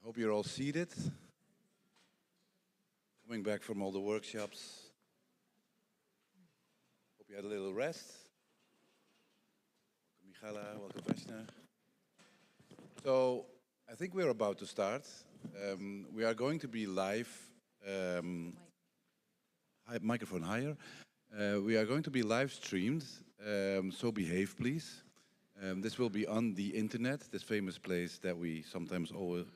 Hope you're all seated. Coming back from all the workshops. Hope you had a little rest. Welcome, Michala. Welcome, Vesna. So, I think we're about to start. We are going to be live. Microphone higher. We are going to be live streamed, so behave, please. This will be on the internet, this famous place that we sometimes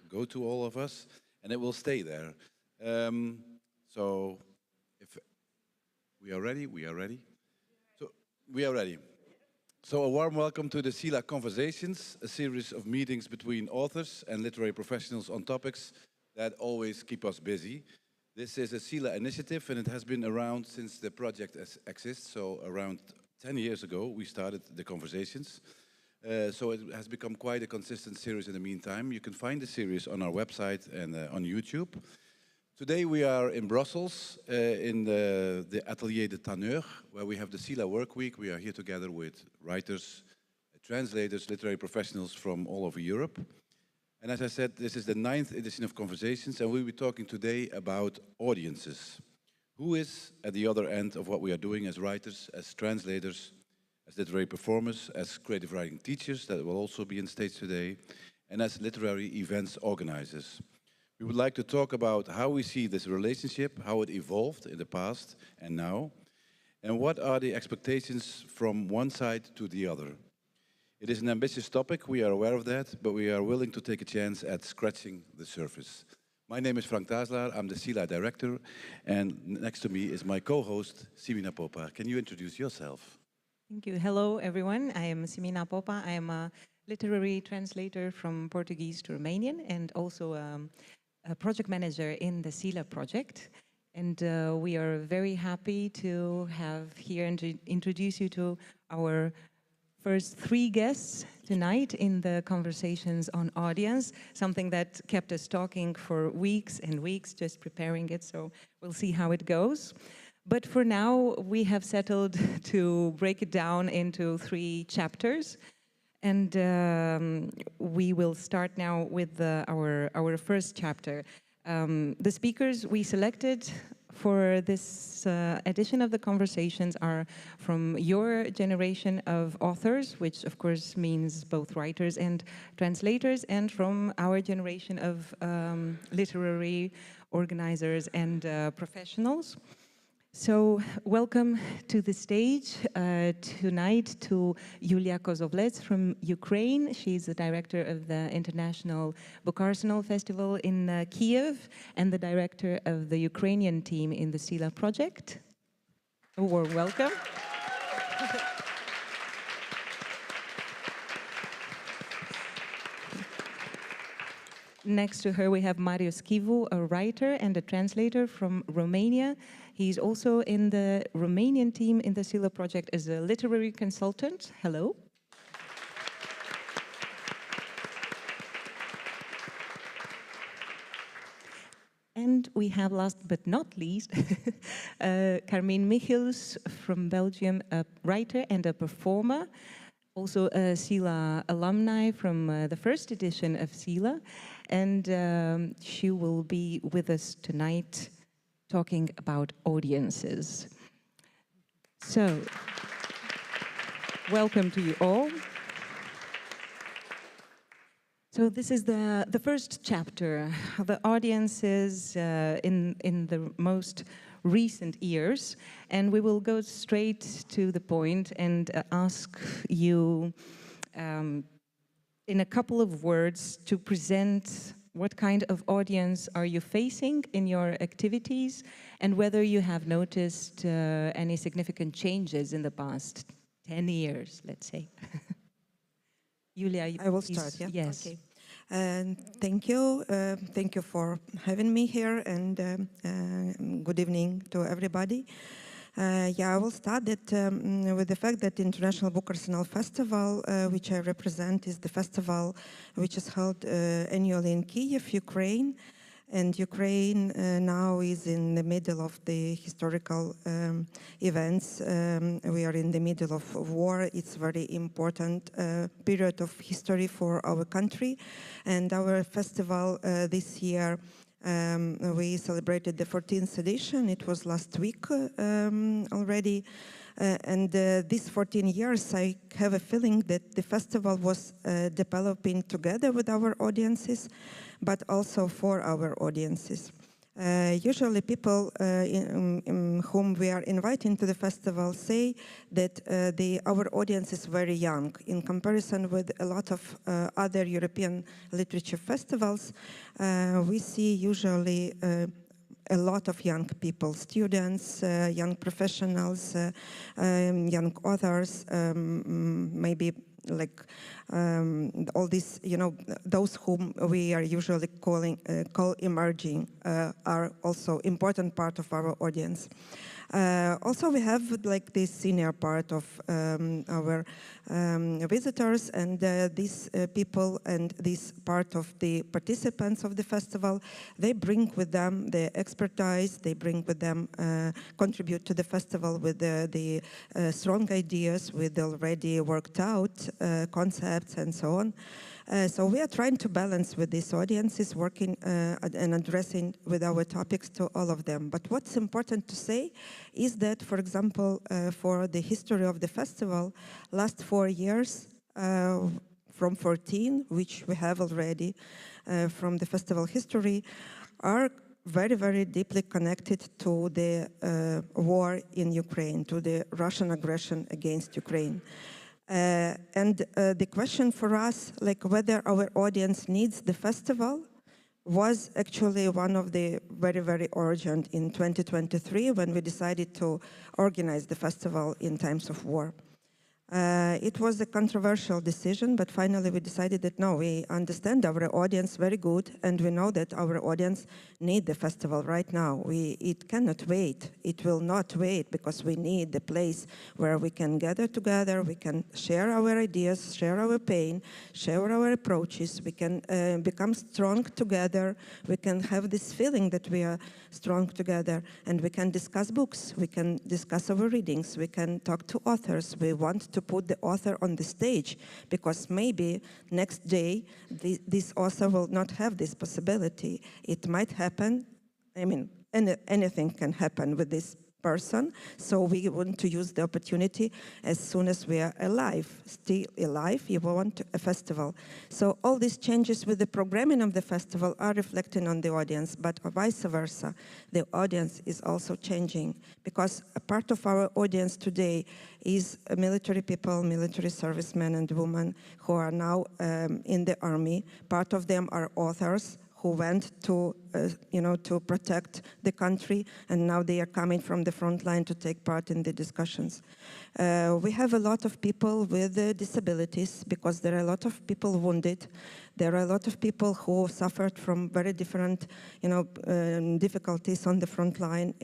go to, all of us, and it will stay there. So, if we are ready, we are ready. So, we are ready. So, a warm welcome to the CELA Conversations, a series of meetings between authors and literary professionals on topics that always keep us busy. This is a CELA initiative, and it has been around since the project exists. So, around 10 years ago, we started the Conversations. So it has become quite a consistent series in the meantime. You can find the series on our website and on YouTube. Today we are in Brussels, in the Atelier de Tanneur, where we have the CELA Work Week. We are here together with writers, translators, literary professionals from all over Europe. And as I said, this is the 9th edition of Conversations, and we'll be talking today about audiences. Who is at the other end of what we are doing as writers, as translators, as literary performers, as creative writing teachers, that will also be on stage today, and as literary events organizers. We would like to talk about how we see this relationship, how it evolved in the past and now, and what are the expectations from one side to the other. It is an ambitious topic, we are aware of that, but we are willing to take a chance at scratching the surface. My name is Frank Tazelaar, I'm the CELA director, and next to me is my co-host, Simina Popa. Can you introduce yourself? Thank you. Hello, everyone. I am Simina Popa. I am a literary translator from Portuguese to Romanian and also a project manager in the CELA project. And we are very happy to have here and to introduce you to our first 3 guests tonight in the Conversations on Audience, something that kept us talking for weeks and weeks, just preparing it. So we'll see how it goes. But for now, we have settled to break it down into 3 chapters. And we will start now with our first chapter. The speakers we selected for this edition of the Conversations are from your generation of authors, which of course means both writers and translators, and from our generation of literary organizers and professionals. So, welcome to the stage tonight to Yulia Kozovlets from Ukraine. She's the director of the International Book Arsenal Festival in Kiev and the director of the Ukrainian team in the CELA project. A warm welcome. Next to her, we have Marius Kivu, a writer and a translator from Romania. He's also in the Romanian team in the CELA project as a literary consultant. Hello. And we have, last but not least, Carmine Michiels from Belgium, a writer and a performer. Also a CELA alumni from the first edition of CELA, and she will be with us tonight talking about audiences. So, welcome to you all. So this is the first chapter, the audiences in the most recent years, and we will go straight to the point and ask you in a couple of words to present what kind of audience are you facing in your activities and whether you have noticed any significant changes in the past 10 years, let's say. Julia, I will start, yeah? Yes. Okay. Thank you. Thank you for having me here, and good evening to everybody. Yeah, I will start it with the fact that the International Book Arsenal Festival, which I represent, is the festival which is held annually in Kiev, Ukraine. And Ukraine now is in the middle of the historical events. We are in the middle of war. It's a very important period of history for our country. And our festival this year, we celebrated the 14th edition. It was last week already. And these 14 years, I have a feeling that the festival was developing together with our audiences, but also for our audiences. Usually people whom we are inviting to the festival say that our audience is very young in comparison with a lot of other European literature festivals. We see usually a lot of young people, students, young professionals, young authors, maybe like all these, those whom we are usually call emerging are also important part of our audience. Also, we have like this senior part of our visitors, and these people and this part of the participants of the festival, they bring with them the expertise, they bring with them, contribute to the festival with the strong ideas, with already worked out concepts and so on. So we are trying to balance with these audiences, working and addressing with our topics to all of them. But what's important to say is that, for example, for the history of the festival, last 4 years, from 14, which we have already from the festival history, are very, very deeply connected to the war in Ukraine, to the Russian aggression against Ukraine. And the question for us, like whether our audience needs the festival, was actually one of the very, very urgent in 2023 when we decided to organize the festival in times of war. It was a controversial decision, but finally we decided that no, we understand our audience very good, and we know that our audience need the festival right now. It cannot wait. It will not wait, because we need the place where we can gather together, we can share our ideas, share our pain, share our approaches, we can become strong together, we can have this feeling that we are strong together, and we can discuss books, we can discuss our readings, we can talk to authors. We want to put the author on the stage, because maybe next day this author will not have this possibility. It might happen. I mean, anything can happen with this person, so we want to use the opportunity as soon as we are alive, still alive, you want a festival. So all these changes with the programming of the festival are reflecting on the audience, but vice versa. The audience is also changing, because a part of our audience today is military people, military servicemen and women who are now in the army. Part of them are authors who went to, to protect the country, and now they are coming from the front line to take part in the discussions. We have a lot of people with disabilities, because there are a lot of people wounded. There are a lot of people who suffered from very different, difficulties on the front line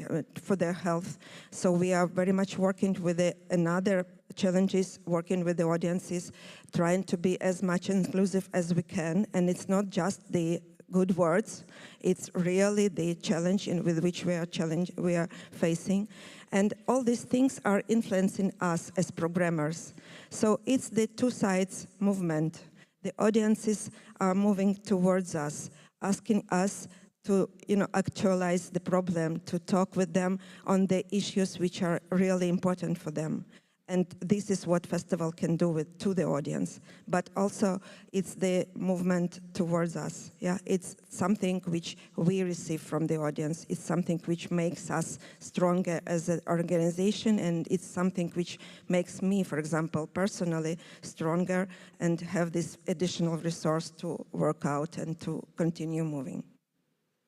for their health. So we are very much working with another challenges, working with the audiences, trying to be as much inclusive as we can. And it's not just the good words, it's really the challenge with which we are facing. And all these things are influencing us as programmers. So it's the two sides movement. The audiences are moving towards us, asking us to actualize the problem, to talk with them on the issues which are really important for them. And this is what festival can do to the audience. But also, it's the movement towards us. Yeah, it's something which we receive from the audience. It's something which makes us stronger as an organization, and it's something which makes me, for example, personally stronger and have this additional resource to work out and to continue moving.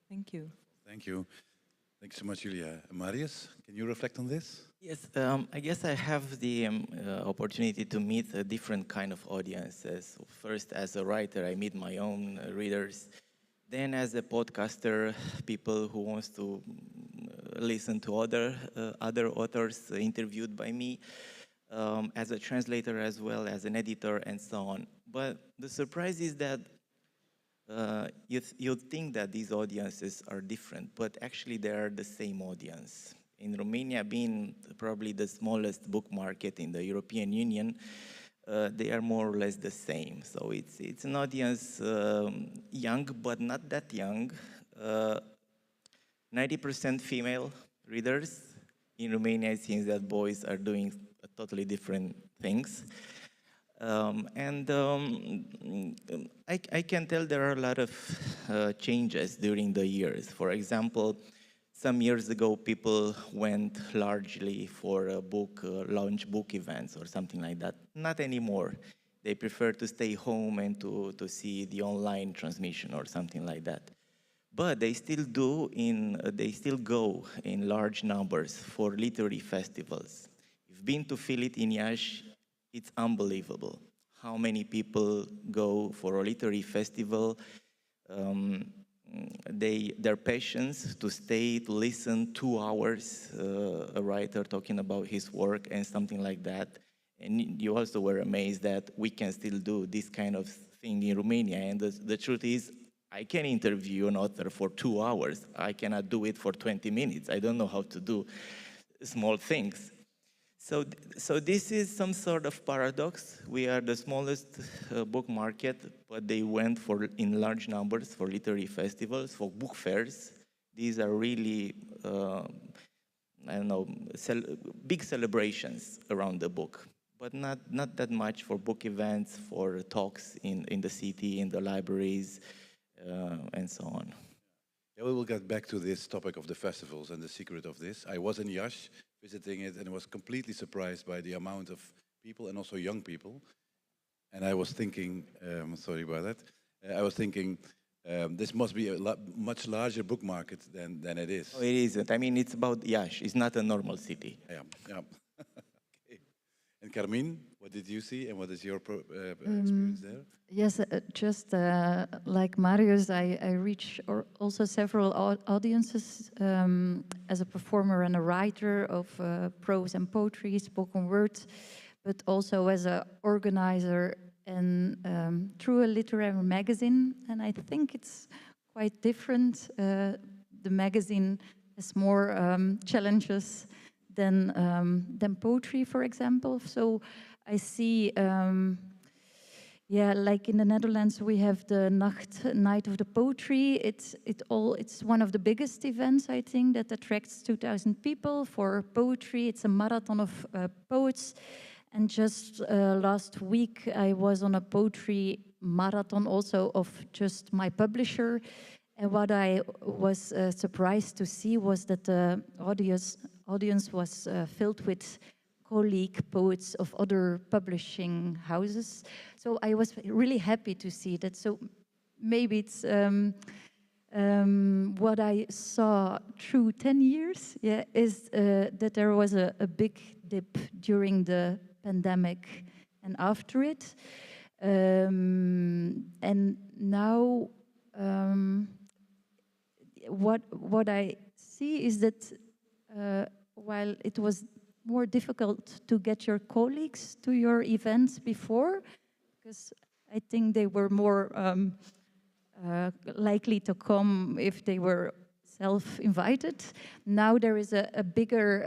Thank you. Thank you. Thanks so much, Julia. Marius, can you reflect on this? Yes, I guess I have the opportunity to meet a different kind of audiences. First, as a writer, I meet my own readers. Then, as a podcaster, people who wants to listen to other authors interviewed by me. As a translator as well, as an editor, and so on. But the surprise is that you'd think that these audiences are different, but actually they are the same audience. In Romania, being probably the smallest book market in the European Union, they are more or less the same. So it's an audience young, but not that young. 90% female readers. In Romania, it seems that boys are doing totally different things. I can tell there are a lot of changes during the years. For example, some years ago, people went largely for launch book events or something like that. Not anymore. They prefer to stay home and to see the online transmission or something like that. But they still go in large numbers for literary festivals. You've been to feel it in Iași, it's unbelievable how many people go for a literary festival. Their patience to stay, to listen 2 hours, a writer talking about his work and something like that. And you also were amazed that we can still do this kind of thing in Romania. And the truth is, I can interview an author for 2 hours. I cannot do it for 20 minutes. I don't know how to do small things. So this is some sort of paradox. We are the smallest book market, but they went in large numbers for literary festivals, for book fairs. These are really, I don't know, big celebrations around the book, but not that much for book events, for talks in the city, in the libraries, and so on. Yeah, we will get back to this topic of the festivals and the secret of this. I was in Iași visiting it and I was completely surprised by the amount of people and also young people. And I was thinking, sorry about that, I was thinking this must be a much larger book market than it is. No, it isn't. I mean, it's about Iași. It's not a normal city. Yeah, yeah. Okay. And Carmine, what did you see and what is your experience there? Yes, just like Marius, I reach also several audiences as a performer and a writer of prose and poetry, spoken word, but also as an organizer and through a literary magazine. And I think it's quite different. The magazine has more challenges than poetry, for example. So I see. Yeah, like in the Netherlands, we have the Night of the Poetry. It's one of the biggest events, I think, that attracts 2,000 people for poetry. It's a marathon of poets. And just last week, I was on a poetry marathon also of just my publisher. And what I was surprised to see was that the audience was filled with colleague poets of other publishing houses. So I was really happy to see that. So maybe it's what I saw through 10 years, yeah, is that there was a big dip during the pandemic and after it. And now what I see is that while it was more difficult to get your colleagues to your events before, because I think they were more likely to come if they were self-invited. Now there is a bigger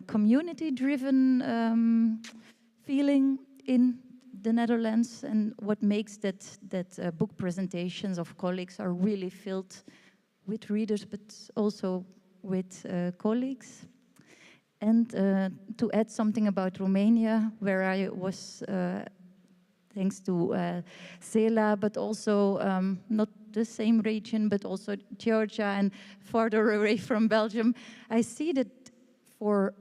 community-driven feeling in the Netherlands, and what makes that book presentations of colleagues are really filled with readers, but also with colleagues. And to add something about Romania, where I was, thanks to CELA, but also not the same region, but also Georgia and farther away from Belgium, I see that for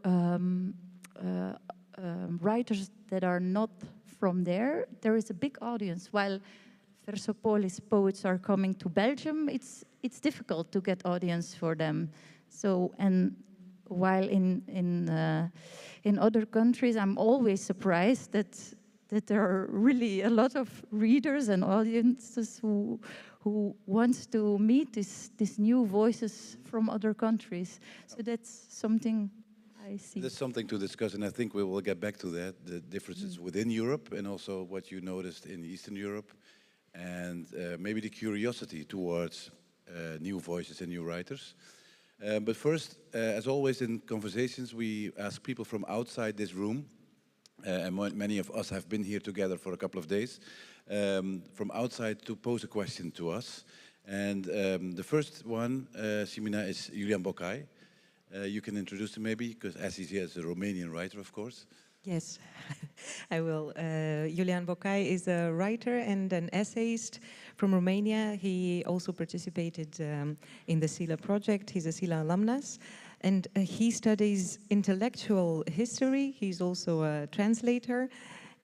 writers that are not from there is a big audience. While Versopolis poets are coming to Belgium, it's difficult to get audience for them. So, and while in other countries, I'm always surprised that there are really a lot of readers and audiences who want to meet these new voices from other countries. So that's something I see. There's something to discuss, and I think we will get back to that, the differences within Europe and also what you noticed in Eastern Europe. and maybe the curiosity towards new voices and new writers. But first, as always in conversations, we ask people from outside this room, and many of us have been here together for a couple of days, from outside to pose a question to us. And the first one, Simina, is Julian Bokai. You can introduce him maybe, because as he's here, as a Romanian writer, of course. Yes, I will. Julian Bokai is a writer and an essayist from Romania. He also participated in the CELA project. He's a CELA alumnus. And he studies intellectual history. He's also a translator.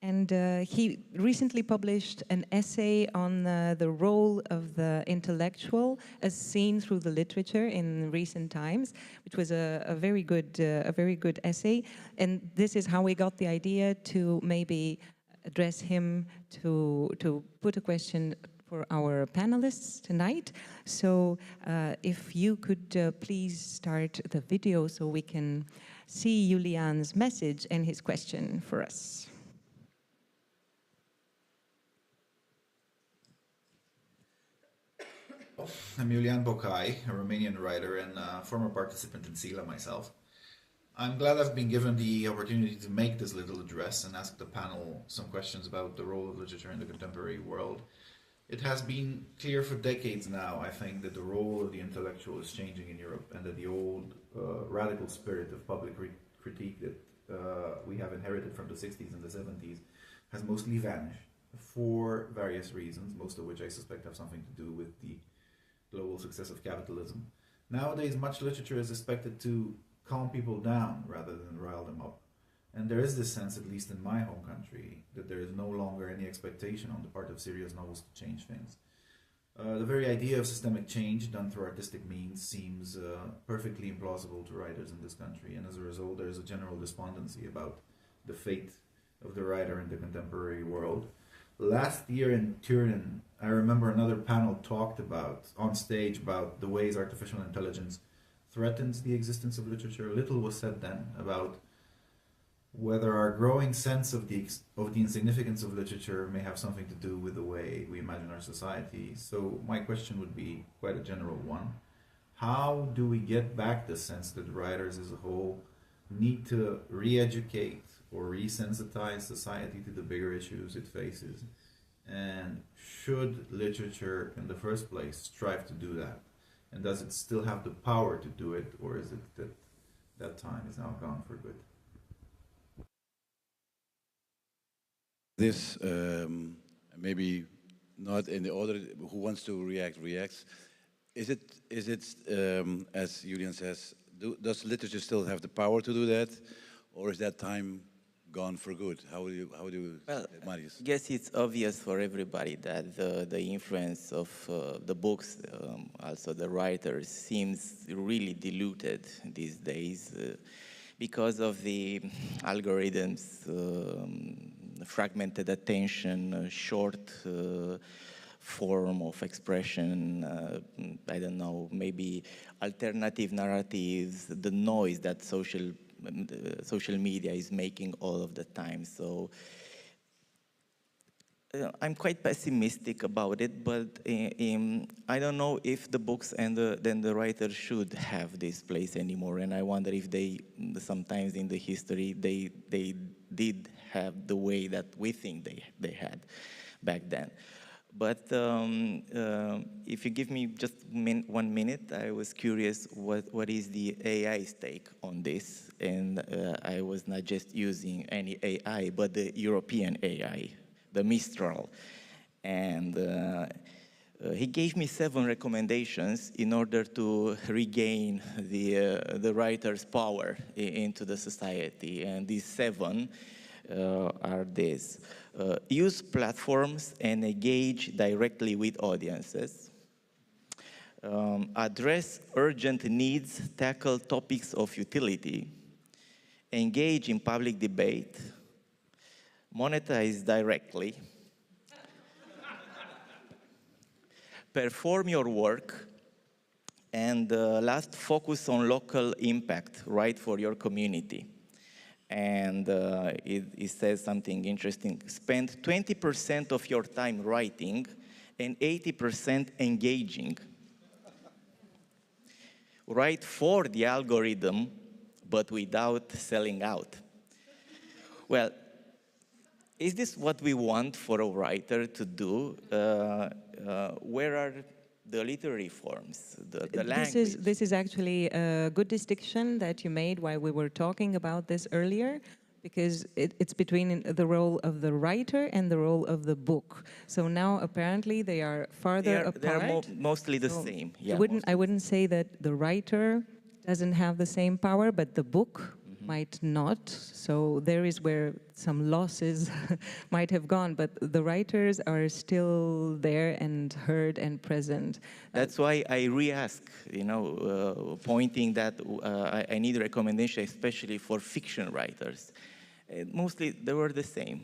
And he recently published an essay on the role of the intellectual as seen through the literature in recent times, which was a very good essay. And this is how we got the idea to maybe address him to put a question for our panelists tonight. So if you could please start the video so we can see Julian's message and his question for us. I'm Julian Bokai, a Romanian writer and former participant in CELA myself. I'm glad I've been given the opportunity to make this little address and ask the panel some questions about the role of literature in the contemporary world. It has been clear for decades now, I think, that the role of the intellectual is changing in Europe, and that the old radical spirit of public critique that we have inherited from the 60s and the 70s has mostly vanished for various reasons, most of which I suspect have something to do with the global success of capitalism. Nowadays, much literature is expected to calm people down rather than rile them up. And there is this sense, at least in my home country, that there is no longer any expectation on the part of serious novels to change things. The very idea of systemic change done through artistic means seems perfectly implausible to writers in this country, and as a result there is a general despondency about the fate of the writer in the contemporary world. Last year in Turin, I remember another panel talked about, on stage, about the ways artificial intelligence threatens the existence of literature. Little was said then about whether our growing sense of the insignificance of literature may have something to do with the way we imagine our society. So my question would be quite a general one. How do we get back the sense that writers as a whole need to re-educate or resensitize society to the bigger issues it faces? And should literature in the first place strive to do that? And does it still have the power to do it, or is it that that time is now gone for good? This, maybe not in the order, who wants to react, reacts. Is it as Julian says, does literature still have the power to do that? Or is that time gone for good? How do you well, Marius? I guess it's obvious for everybody that the influence of the books, also the writers, seems really diluted these days because of the algorithms, fragmented attention, short form of expression, I don't know, maybe alternative narratives, the noise that social media is making all of the time. So I'm quite pessimistic about it, but I don't know if the books and then the writers should have this place anymore. And I wonder if they, sometimes in the history, they did have the way that we think they had back then. But if you give me just 1 minute, I was curious what is the AI's take on this. And I was not just using any AI, but the European AI, the Mistral. And he gave me 7 recommendations in order to regain the writer's power into the society. And these 7 are this. Use platforms and engage directly with audiences. Address urgent needs, tackle topics of utility. Engage in public debate. Monetize directly. Perform your work. And last, focus on local impact, right, for your community. And it says something interesting. Spend 20% of your time writing and 80% engaging. Write for the algorithm, but without selling out. Well, is this what we want for a writer to do? Where are the literary forms, the language? This is actually a good distinction that you made while we were talking about this earlier, because it's between the role of the writer and the role of the book. So now apparently they are farther apart. They're mostly the same. Yeah, I wouldn't say that the writer doesn't have the same power, but the book might not. So there is where some losses might have gone, but the writers are still there and heard and present. That's why I re-ask, pointing that I need recommendation, especially for fiction writers. Mostly they were the same.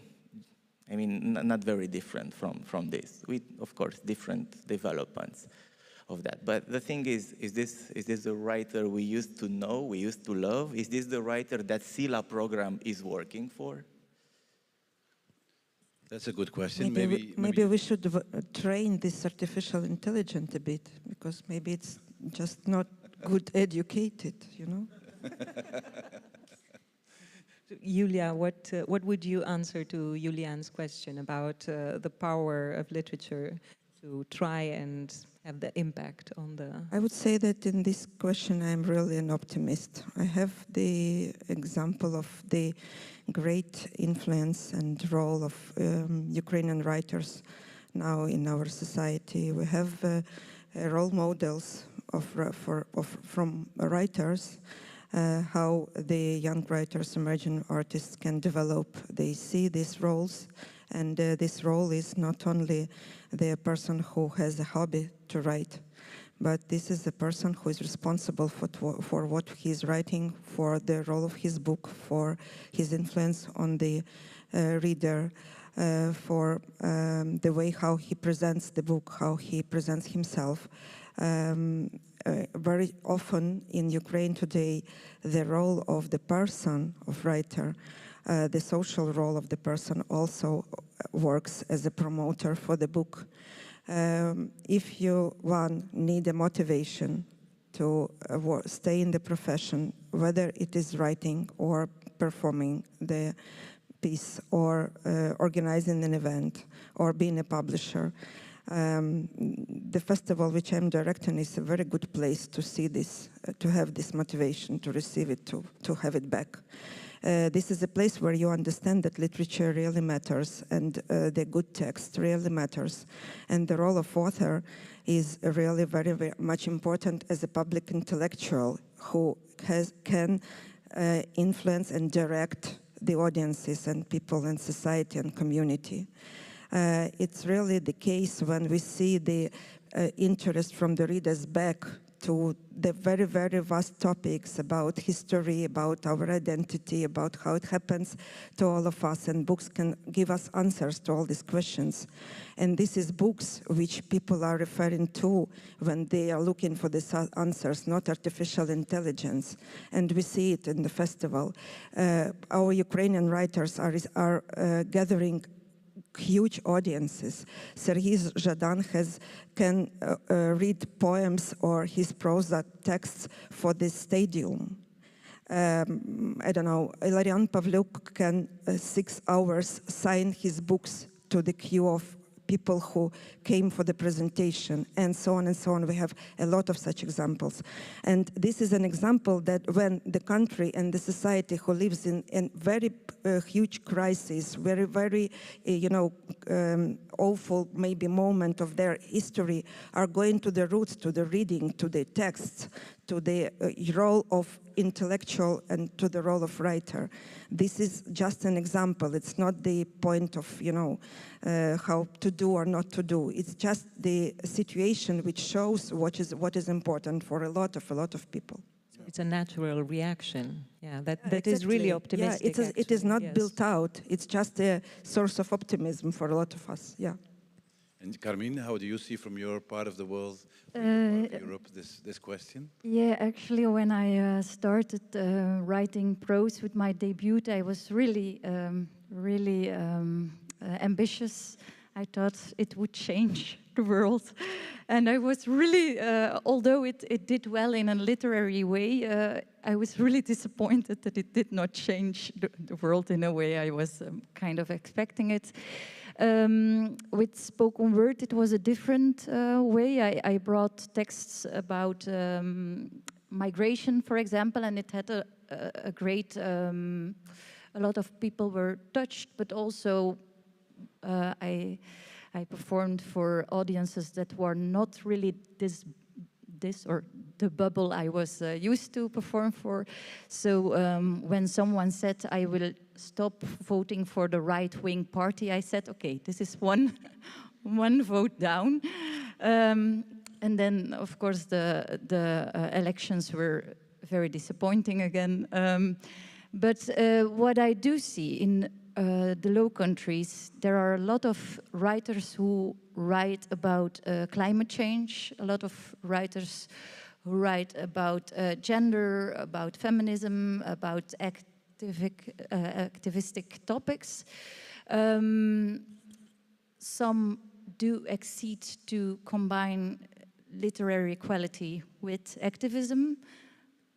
I mean, not very different from this, with, of course, different developments of that. But the thing is this the writer we used to know, we used to love? Is this the writer that CELA program is working for? That's a good question. Maybe we should train this artificial intelligence a bit, because maybe it's just not good educated, Julia, what would you answer to Julian's question about the power of literature to try and have the impact on the... I would say that in this question I'm really an optimist. I have the example of the great influence and role of Ukrainian writers now in our society. We have role models from writers, how the young writers, emerging artists can develop. They see these roles, and this role is not only the person who has a hobby to write, but this is the person who is responsible for what he's writing, for the role of his book, for his influence on the reader, for the way how he presents the book, how he presents himself. Very often in Ukraine today, the role of the person, of writer, the social role of the person also works as a promoter for the book. If you, need a motivation to stay in the profession, whether it is writing or performing the piece or organizing an event or being a publisher, the festival which I'm directing is a very good place to see this, to have this motivation, to receive it, to have it back. This is a place where you understand that literature really matters, and the good text really matters. And the role of author is really very, very much important as a public intellectual who can influence and direct the audiences and people in society and community. It's really the case when we see the interest from the readers back to the very, very vast topics about history, about our identity, about how it happens to all of us, and books can give us answers to all these questions. And this is books which people are referring to when they are looking for these answers, not artificial intelligence. And we see it in the festival. Our Ukrainian writers are gathering huge audiences. Serhiy Zhadan can read poems or his prosa texts for the stadium. I don't know, Ilarion Pavlyuk can 6 hours sign his books to the queue of people who came for the presentation, and so on and so on. We have a lot of such examples. And this is an example that when the country and the society who lives in a very huge crisis, very, very, awful maybe moment of their history, are going to the roots, to the reading, to the texts, to the role of intellectual and to the role of writer. This is just an example. It's not the point of, how to do or not to do. It's just the situation which shows what is important for a lot of people. It's a natural reaction. Yeah, that exactly. is really optimistic. Yeah, it is not built out. It's just a source of optimism for a lot of us. Yeah. And Carmine, how do you see from your part of the world, part of Europe, this question? Yeah, actually, when I started writing prose with my debut, I was really, really ambitious. I thought it would change the world. And I was really, although it did well in a literary way, I was really disappointed that it did not change the world in a way I was kind of expecting it. With spoken word, it was a different way. I brought texts about migration, for example, and it had a great, a lot of people were touched, but also I performed for audiences that were not really this or the bubble I was used to perform for. So when someone said I will stop voting for the right-wing party, I said, okay, this is one vote down. And then, of course, the elections were very disappointing again. But what I do see in the Low Countries, there are a lot of writers who write about climate change, a lot of writers who write about gender, about feminism, about activistic topics. Some do exceed to combine literary quality with activism.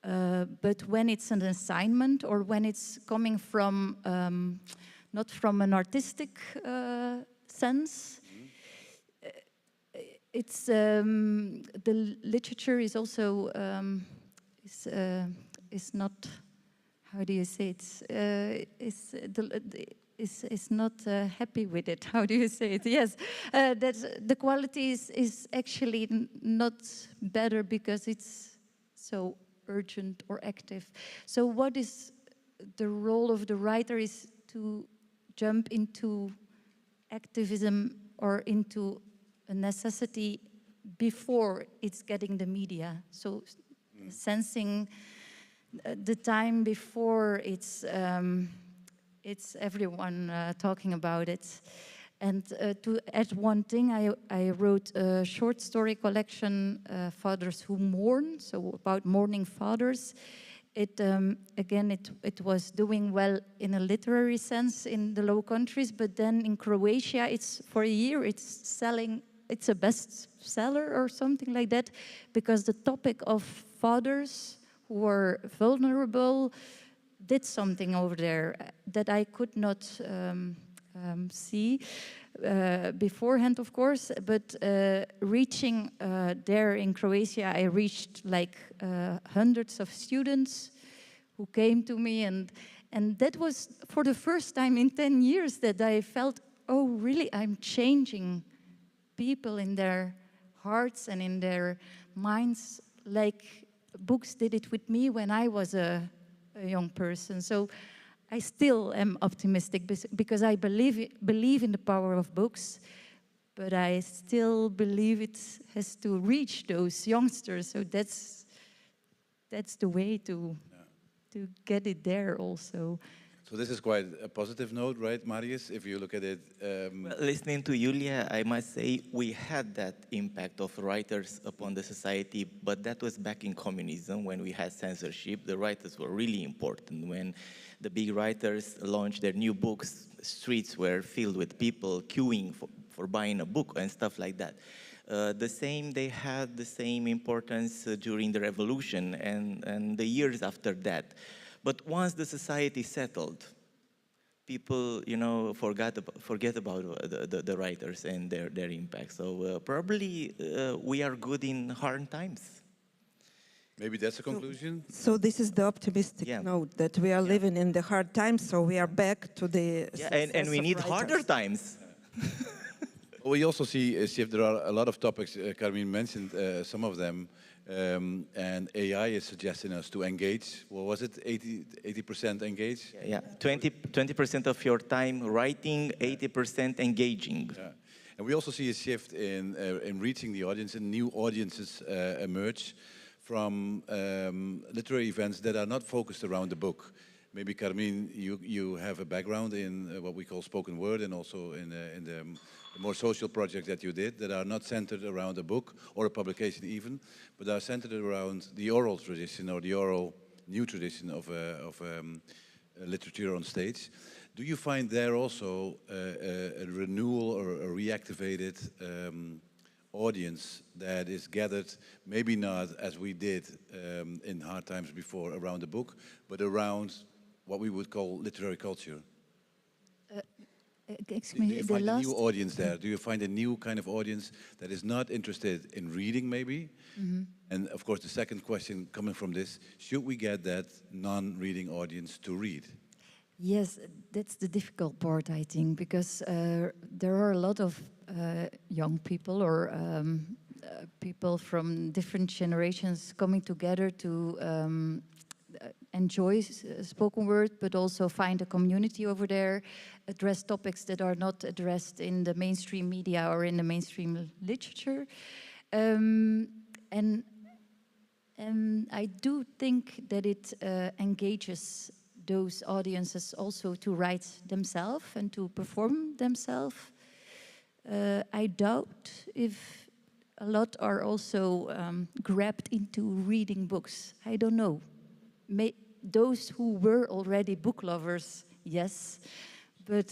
But when it's an assignment or when it's coming from, not from an artistic sense, it's, the literature is also, is not, how do you say it, is not happy with it. How do you say it? Yes, that the quality is actually not better because it's so urgent or active. So what is the role of the writer is to jump into activism or into a necessity before it's getting the media. So sensing the time before it's everyone talking about it. And to add one thing, I wrote a short story collection, Fathers Who Mourn, so about mourning fathers. It again, it was doing well in a literary sense in the Low Countries, but then in Croatia, it's for a year, it's selling, it's a bestseller or something like that, because the topic of fathers who were vulnerable did something over there that I could not see beforehand, of course, but reaching there in Croatia, I reached like hundreds of students who came to me, and that was for the first time in 10 years that I felt, oh, really, I'm changing people in their hearts and in their minds, like books did it with me when I was a young person. So I still am optimistic because I believe in the power of books, but I still believe it has to reach those youngsters. So that's the way to get it there also. So this is quite a positive note, right, Marius? If you look at it. Well, listening to Julia, I must say we had that impact of writers upon the society, but that was back in communism when we had censorship. The writers were really important. When the big writers launched their new books, streets were filled with people queuing for buying a book and stuff like that. They had the same importance during the revolution and the years after that. But once the society settled, people, you know, forget about the writers and their impact. So probably we are good in hard times. Maybe that's a conclusion? So this is the optimistic note, that we are living in the hard times, so we are back to the and we need harder times. We also see a shift. There are a lot of topics, Carmine mentioned some of them, and AI is suggesting us to engage. What was it, 80% engage? Yeah, 20% of your time writing, 80% engaging. Yeah. And we also see a shift in reaching the audience, and new audiences emerge from literary events that are not focused around the book. Maybe Carmine, you have a background in what we call spoken word, and also in the more social projects that you did that are not centered around a book or a publication even, but are centered around the oral tradition or the oral new tradition of literature on stage. Do you find there also a renewal or a reactivated audience that is gathered, maybe not as we did in hard times before around the book, but around what we would call literary culture? Excuse Do me, you the find a last... new audience there? Do you find a new kind of audience that is not interested in reading, maybe? And of course, the second question coming from this, should we get that non-reading audience to read? Yes, that's the difficult part, I think, because there are a lot of young people or people from different generations coming together to enjoy spoken word, but also find a community over there, address topics that are not addressed in the mainstream media or in the mainstream literature. And I do think that it engages those audiences also to write themselves and to perform themselves. I doubt if a lot are also grabbed into reading books. I don't know. Those who were already book lovers, yes. But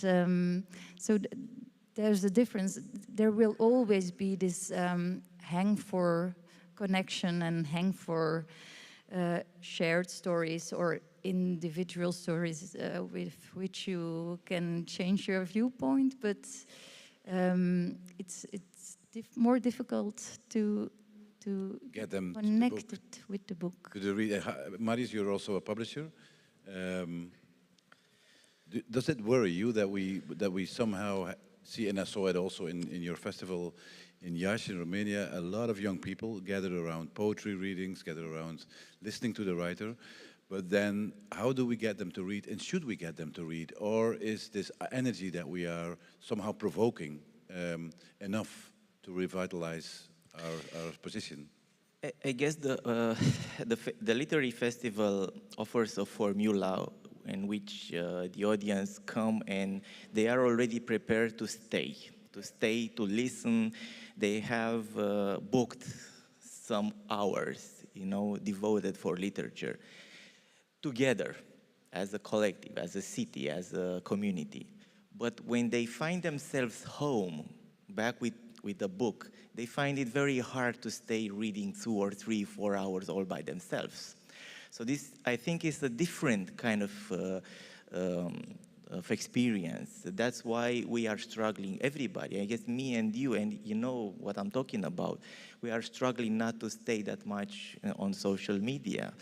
there's a difference. There will always be this hang for connection and hang for shared stories or individual stories with which you can change your viewpoint, but it's more difficult to Get them connect it with the book. Marius, you're also a publisher. Does it worry you that we somehow see, and I saw it also in your festival in Iași in Romania, a lot of young people gathered around poetry readings, gathered around listening to the writer, but then how do we get them to read, and should we get them to read, or is this energy that we are somehow provoking enough to revitalize our position? I guess the literary festival offers a formula in which the audience come and they are already prepared to stay, to listen. They have booked some hours, devoted for literature, together as a collective, as a city, as a community. But when they find themselves home, back with a book, they find it very hard to stay reading 2 or 3, 4 hours all by themselves. So this, I think, is a different kind of experience. That's why we are struggling, everybody, I guess me and you know what I'm talking about. We are struggling not to stay that much on social media.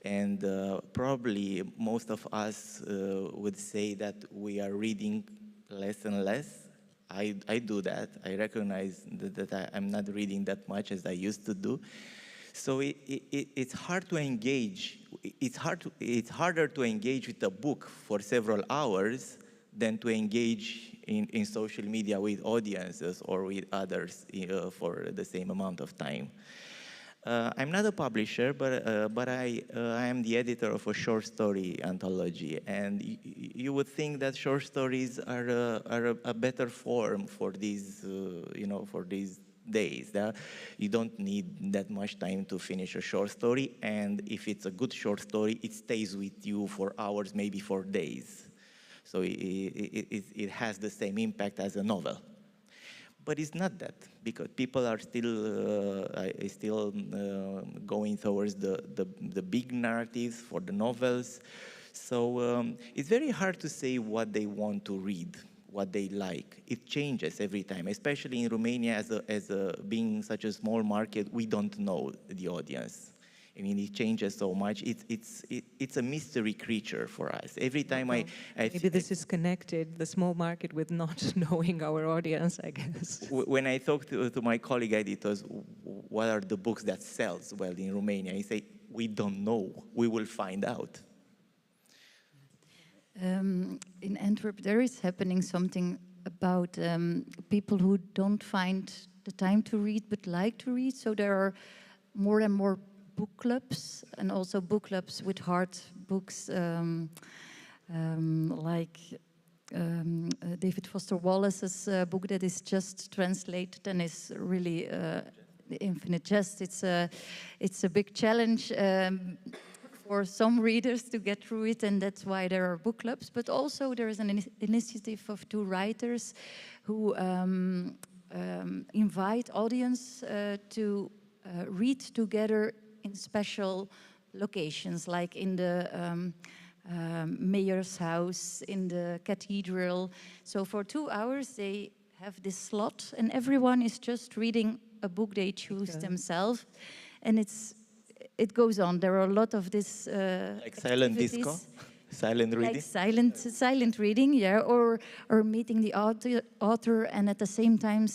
And probably most of us would say that we are reading less and less. I do that. I recognize that I'm not reading that much as I used to do. So it's hard to engage. It's harder to engage with a book for several hours than to engage in social media with audiences or with others for the same amount of time. I'm not a publisher, but I am the editor of a short story anthology, and you would think that short stories are a better form for these, for these days. You don't need that much time to finish a short story, and if it's a good short story, it stays with you for hours, maybe for days. So it has the same impact as a novel. But it's not that, because people are still going towards the big narratives for the novels. So it's very hard to say what they want to read, what they like. It changes every time, especially in Romania, as being such a small market, we don't know the audience. I mean, it changes so much. It's a mystery creature for us. Every time maybe this is connected, the small market, with not knowing our audience, I guess. When I talk to my colleague editors, what are the books that sells well in Romania? I say, we don't know. We will find out. In Antwerp, there is happening something about people who don't find the time to read but like to read. So there are more and more book clubs, and also book clubs with hard books, like David Foster Wallace's book that is just translated and is really The Infinite Jest. It's a big challenge for some readers to get through it, and that's why there are book clubs. But also there is an initiative of 2 writers who invite audience to read together in special locations, like in the mayor's house, in the cathedral. So for 2 hours they have this slot and everyone is just reading a book they choose themselves. And it goes on. There are a lot of this like silent disco, silent reading. Like silent reading, yeah, or meeting the author and at the same time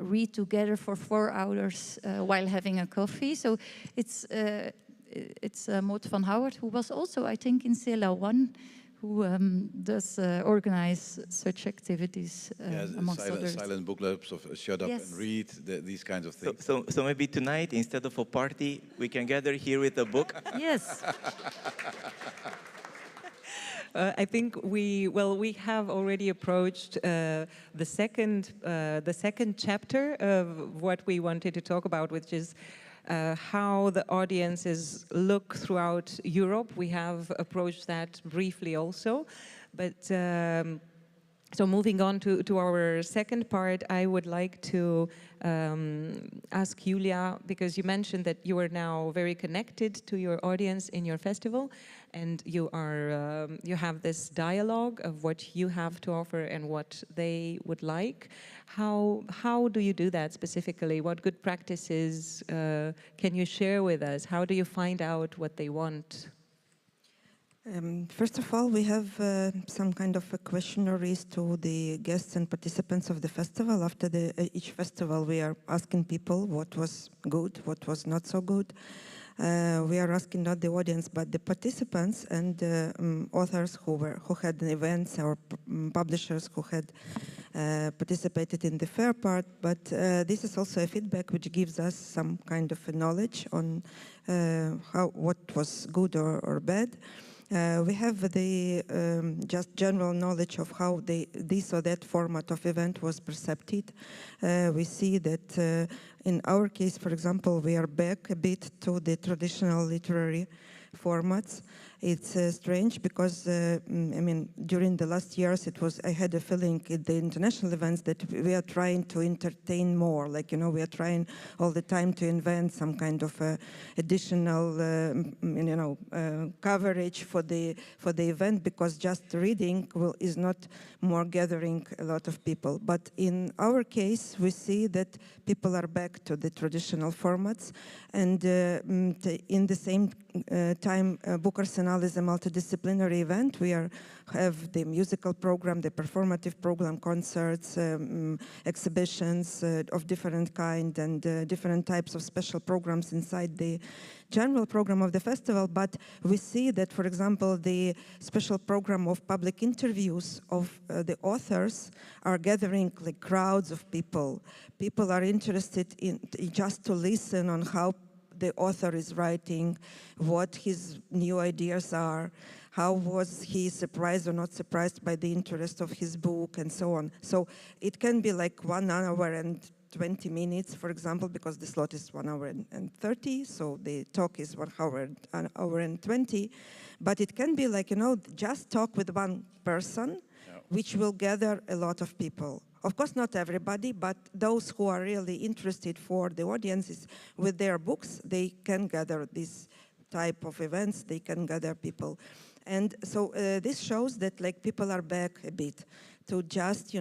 read together for 4 hours while having a coffee. So it's Maud van Howard, who was also, I think, in CELA 1, who does organize such activities amongst others. Silent book clubs of shut up and read, these kinds of things. So maybe tonight, instead of a party, we can gather here with a book. Yes. I think we have already approached the second chapter of what we wanted to talk about, which is how the audiences look throughout Europe. We have approached that briefly also, but so moving on to our second part, I would like to ask Julia, because you mentioned that you are now very connected to your audience in your festival, and you have this dialogue of what you have to offer and what they would like. How do you do that specifically? What good practices can you share with us? How do you find out what they want? First of all, we have some kind of questionnaires to the guests and participants of the festival. After each festival, we are asking people what was good, what was not so good. We are asking not the audience, but the participants and authors who had events, or publishers who had participated in the fair part. But this is also a feedback which gives us some kind of a knowledge on what was good or bad. We have the just general knowledge of how this or that format of event was perceived. We see that in our case, for example, we are back a bit to the traditional literary formats. It's strange because, I mean, during the last years, I had a feeling at the international events that we are trying to entertain more. Like, you know, we are trying all the time to invent some kind of additional, coverage for the event, because just reading is not more gathering a lot of people. But in our case, we see that people are back to the traditional formats, and in the same time, Book Arsenal is a multidisciplinary event. We have the musical program, the performative program, concerts, exhibitions of different kind, and different types of special programs inside the general program of the festival. But we see that, for example, the special program of public interviews of the authors are gathering like crowds of people. People are interested in just to listen on how the author is writing, what his new ideas are, how was he surprised or not surprised by the interest of his book, and so on. So it can be like 1 hour and 20 minutes, for example, because the slot is 1 hour and 30, so the talk is 1 hour and 20. But it can be like, you know, just talk with one person, which will gather a lot of people. Of course, not everybody, but those who are really interested for the audiences with their books, they can gather this type of events, they can gather people. And so this shows that like people are back a bit to just,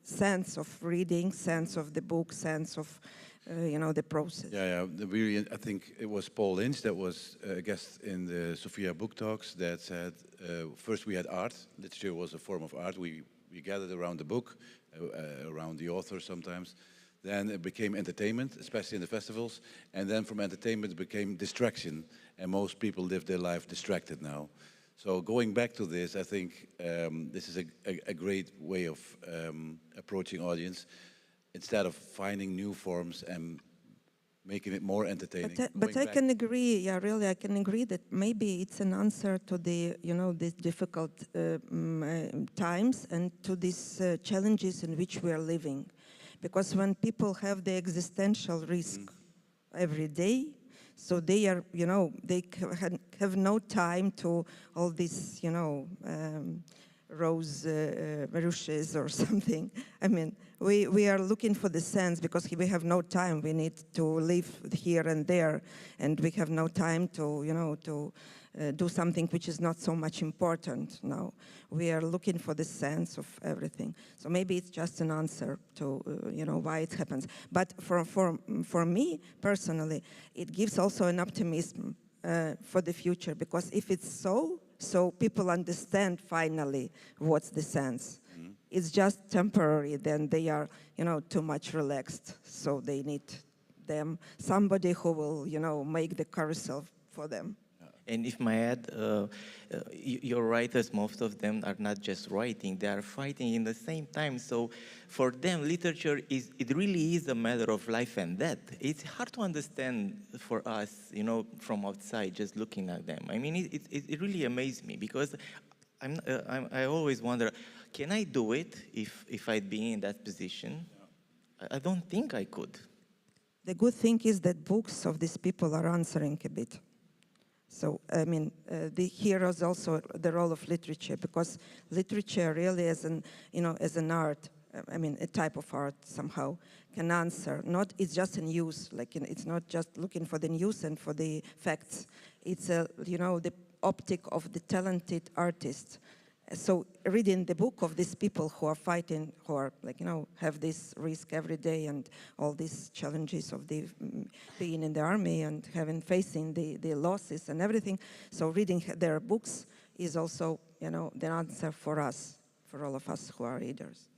sense of reading, sense of the book, sense of, the process. I think it was Paul Lynch that was a guest in the Sophia Book Talks that said, first we had art. Literature was a form of art. We gathered around the book, around the author sometimes. Then it became entertainment, especially in the festivals. And then from entertainment it became distraction. And most people live their life distracted now. So going back to this, I think this is a great way of approaching audience, instead of finding new forms and making it more entertaining. But I can agree, I can agree that maybe it's an answer to the, these difficult times and to these challenges in which we are living. Because when people have the existential risk every day, so they are, they have no time to all this, rose rushes or something. I mean, we are looking for the sense because we have no time. We need to live here and there, and we have no time to, you know, to do something which is not so much important now. We are looking for the sense of everything. So maybe it's just an answer to, you know, why it happens. But for me personally, it gives also an optimism for the future, because if it's so people understand finally what's the sense. Mm-hmm. It's just temporary, then they are, you know, too much relaxed. So they need somebody who will, you know, make the carousel for them. And if I add, your writers, most of them are not just writing, they are fighting in the same time. So for them, literature it really is a matter of life and death. It's hard to understand for us, you know, from outside, just looking at them. I mean, it really amazed me, because I always wonder, can I do it if I'd be in that position? I don't think I could. The good thing is that books of these people are answering a bit. So, I mean, here is also the role of literature, because literature really as an art, I mean, a type of art somehow, can answer. It's just a news, like, you know, it's not just looking for the news and for the facts. It's, you know, the optic of the talented artist. So reading the book of these people who are fighting, who are, like, you know, have this risk every day and all these challenges of being in the army and facing the losses and everything. So reading their books is also, you know, the answer for us, for all of us who are readers.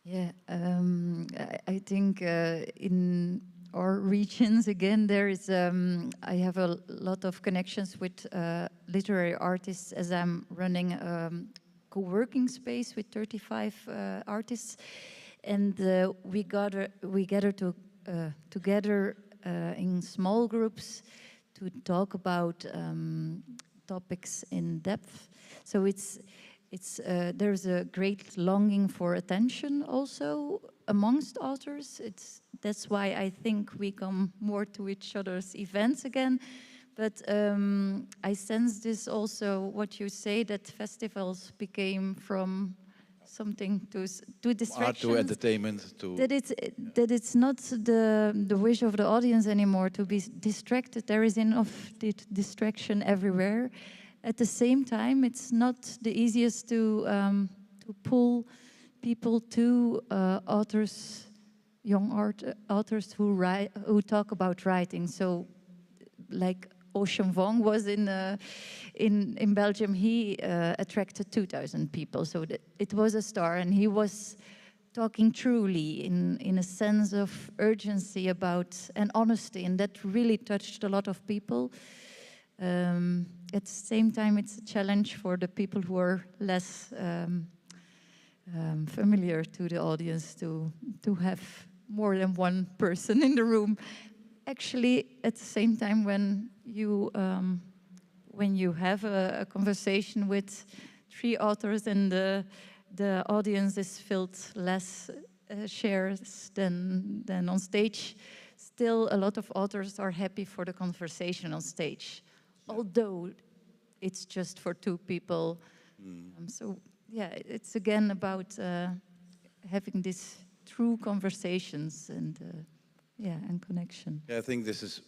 Yeah, I think in our regions, again, there is, I have a lot of connections with literary artists, as I'm running a co-working space with 35 artists. And we gather together in small groups to talk about topics in depth. So there's a great longing for attention also amongst authors. That's why I think we come more to each other's events again. But I sense this also, what you say, that festivals became from something to distraction. Art to entertainment. That it's not the wish of the audience anymore to be distracted. There is enough distraction everywhere. At the same time, it's not the easiest to pull people to authors, young authors who talk about writing. So, like Ocean Vuong was in Belgium, he attracted 2,000 people. So it was a star, and he was talking truly in a sense of urgency about and honesty, and that really touched a lot of people. At the same time, it's a challenge for the people who are less familiar to the audience to have more than one person in the room. Actually, at the same time, when you have a conversation with 3 authors and the audience is filled less shares than on stage, still a lot of authors are happy for the conversation on stage, although it's just for 2 people. So yeah, it's again about having these true conversations and and connection. Yeah, I think this is,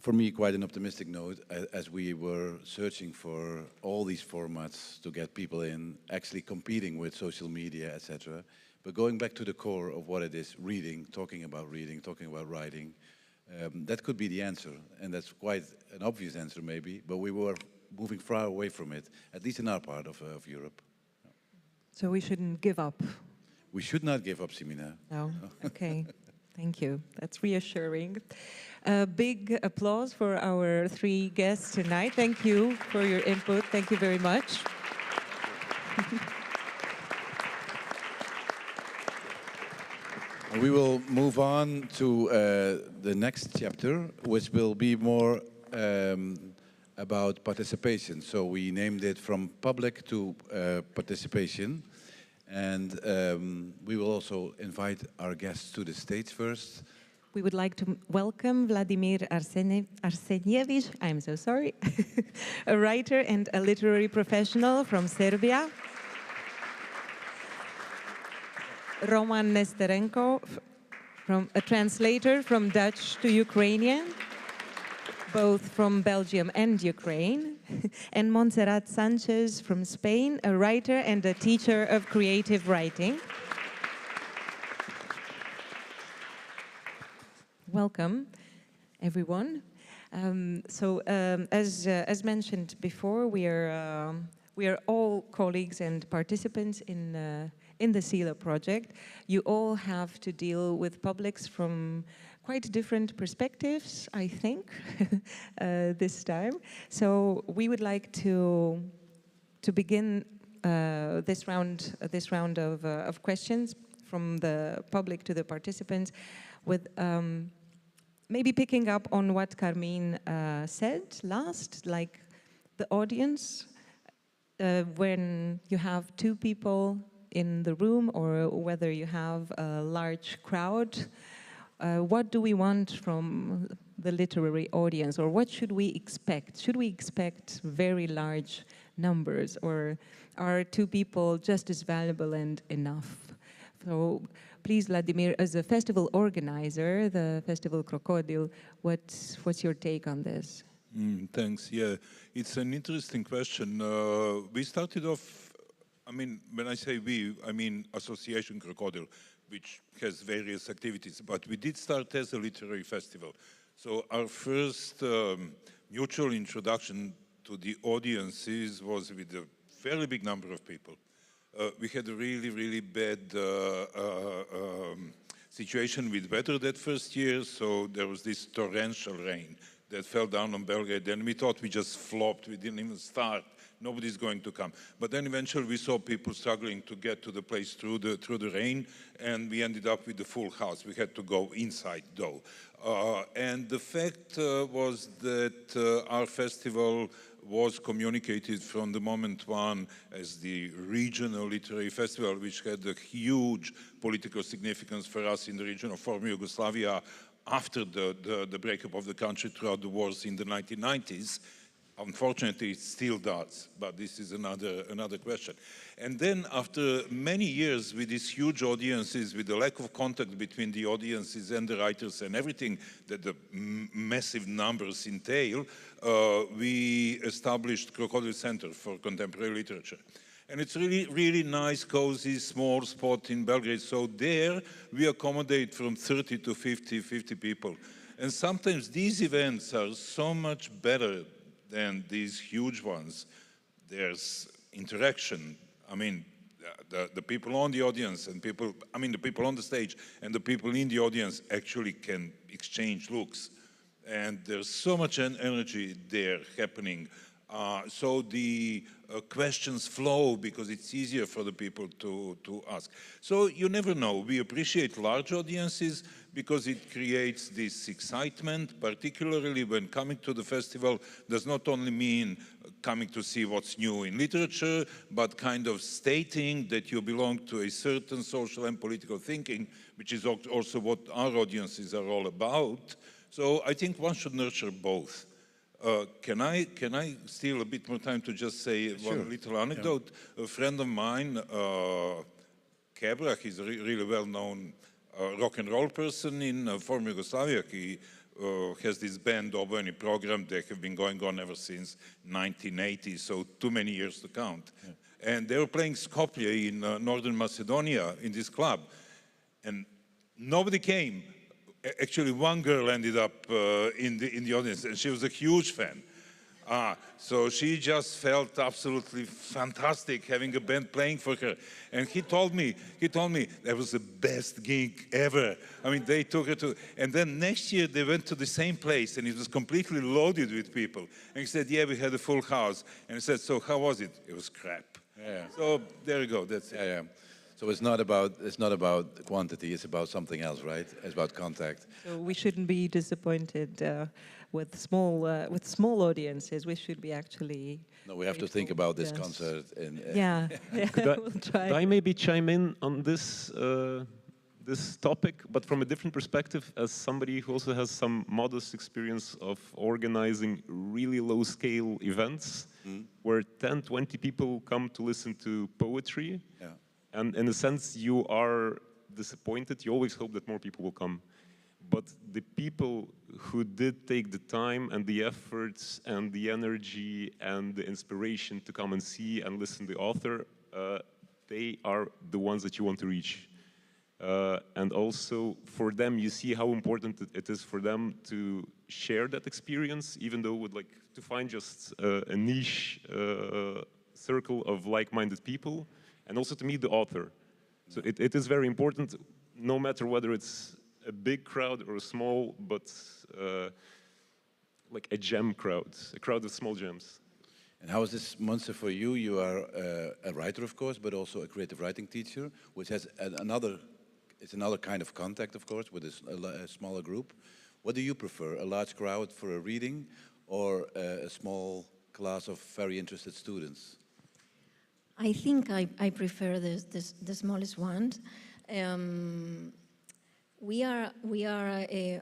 for me, quite an optimistic note, as we were searching for all these formats to get people in, actually competing with social media, etc. But going back to the core of what it is, reading, talking about writing, that could be the answer. And that's quite an obvious answer, maybe, but we were moving far away from it, at least in our part of Europe. So we shouldn't give up. We should not give up, Simina. No? Okay. Thank you. That's reassuring. Big applause for our 3 guests tonight. Thank you for your input. Thank you very much. We will move on to the next chapter, which will be more about participation. So we named it From Public to Participation. And we will also invite our guests to the stage first. we would like to welcome Vladimir Arsenijevic, I'm so sorry, a writer and a literary professional from Serbia. Roman Nesterenko, a translator from Dutch to Ukrainian, both from Belgium and Ukraine, and Montserrat Sanchez from Spain, a writer and a teacher of creative writing. Welcome, everyone. As mentioned before, we are all colleagues and participants in the CELA project. You all have to deal with publics from quite different perspectives, I think, this time. So we would like to begin this round of questions from the public to the participants with maybe picking up on what Carmine said last, like the audience, when you have two people in the room or whether you have a large crowd, what do we want from the literary audience, or what should we expect? Should we expect very large numbers, or are two people just as valuable and enough? So please, Vladimir, as a festival organizer, the Festival Krokodil, what's your take on this? Thanks. Yeah, it's an interesting question. We started off, I mean, when I say we, I mean Association Krokodil, which has various activities, but we did start as a literary festival. So our first mutual introduction to the audiences was with a fairly big number of people. We had a really, really bad situation with weather that first year, so there was this torrential rain that fell down on Belgrade, and we thought we just flopped, we didn't even start, nobody's going to come. But then eventually we saw people struggling to get to the place through the rain, and we ended up with the full house. We had to go inside though. And the fact was that our festival was communicated from the moment one as the regional literary festival, which had a huge political significance for us in the region of former Yugoslavia after the breakup of the country throughout the wars in the 1990s. Unfortunately, it still does, but this is another question. And then after many years with these huge audiences, with the lack of contact between the audiences and the writers and everything that the massive numbers entail, we established Krokodil Center for Contemporary Literature. And it's really, really nice, cozy, small spot in Belgrade. So there we accommodate from 30 to 50 people. And sometimes these events are so much better than these huge ones. There's interaction. I mean, the people on the audience and people, I mean, the people on the stage and the people in the audience actually can exchange looks. And there's so much energy there happening. So the questions flow because it's easier for the people to ask. So you never know. We appreciate large audiences because it creates this excitement, particularly when coming to the festival does not only mean coming to see what's new in literature, but kind of stating that you belong to a certain social and political thinking, which is also what our audiences are all about. So I think one should nurture both. Can I steal a bit more time to just say one little anecdote? Yeah. A friend of mine, Kebrah, he's a really well-known rock and roll person in former Yugoslavia. He has this band, Obojeni Program. They have been going on ever since 1980, so too many years to count. Yeah. And they were playing Skopje in Northern Macedonia in this club. And nobody came. Actually, one girl ended up in the audience, and she was a huge fan. So she just felt absolutely fantastic having a band playing for her. And he told me that was the best gig ever. I mean, they took her to, and then next year they went to the same place, and it was completely loaded with people. And he said, yeah, we had a full house. And he said, so how was it? It was crap. Yeah. So there you go, that's it. Yeah. So it's not about quantity, it's about something else, right? It's about contact. So we shouldn't be disappointed with small audiences. We should be actually. No, we have to think about this concert. Yeah. Could I maybe chime in on this this topic, but from a different perspective, as somebody who also has some modest experience of organizing really low-scale events where 10, 20 people come to listen to poetry. Yeah. And in a sense, you are disappointed. You always hope that more people will come. But the people who did take the time and the efforts and the energy and the inspiration to come and see and listen to the author, they are the ones that you want to reach. And also for them, you see how important it is for them to share that experience, even though would like to find just a niche circle of like-minded people, and also to meet the author. So it is very important, no matter whether it's a big crowd or a small, but like a gem crowd, a crowd of small gems. And how is this, Monse, for you? You are a writer, of course, but also a creative writing teacher, which has another kind of contact, of course, with a smaller group. What do you prefer, a large crowd for a reading or a small class of very interested students? I think I prefer the smallest one. We are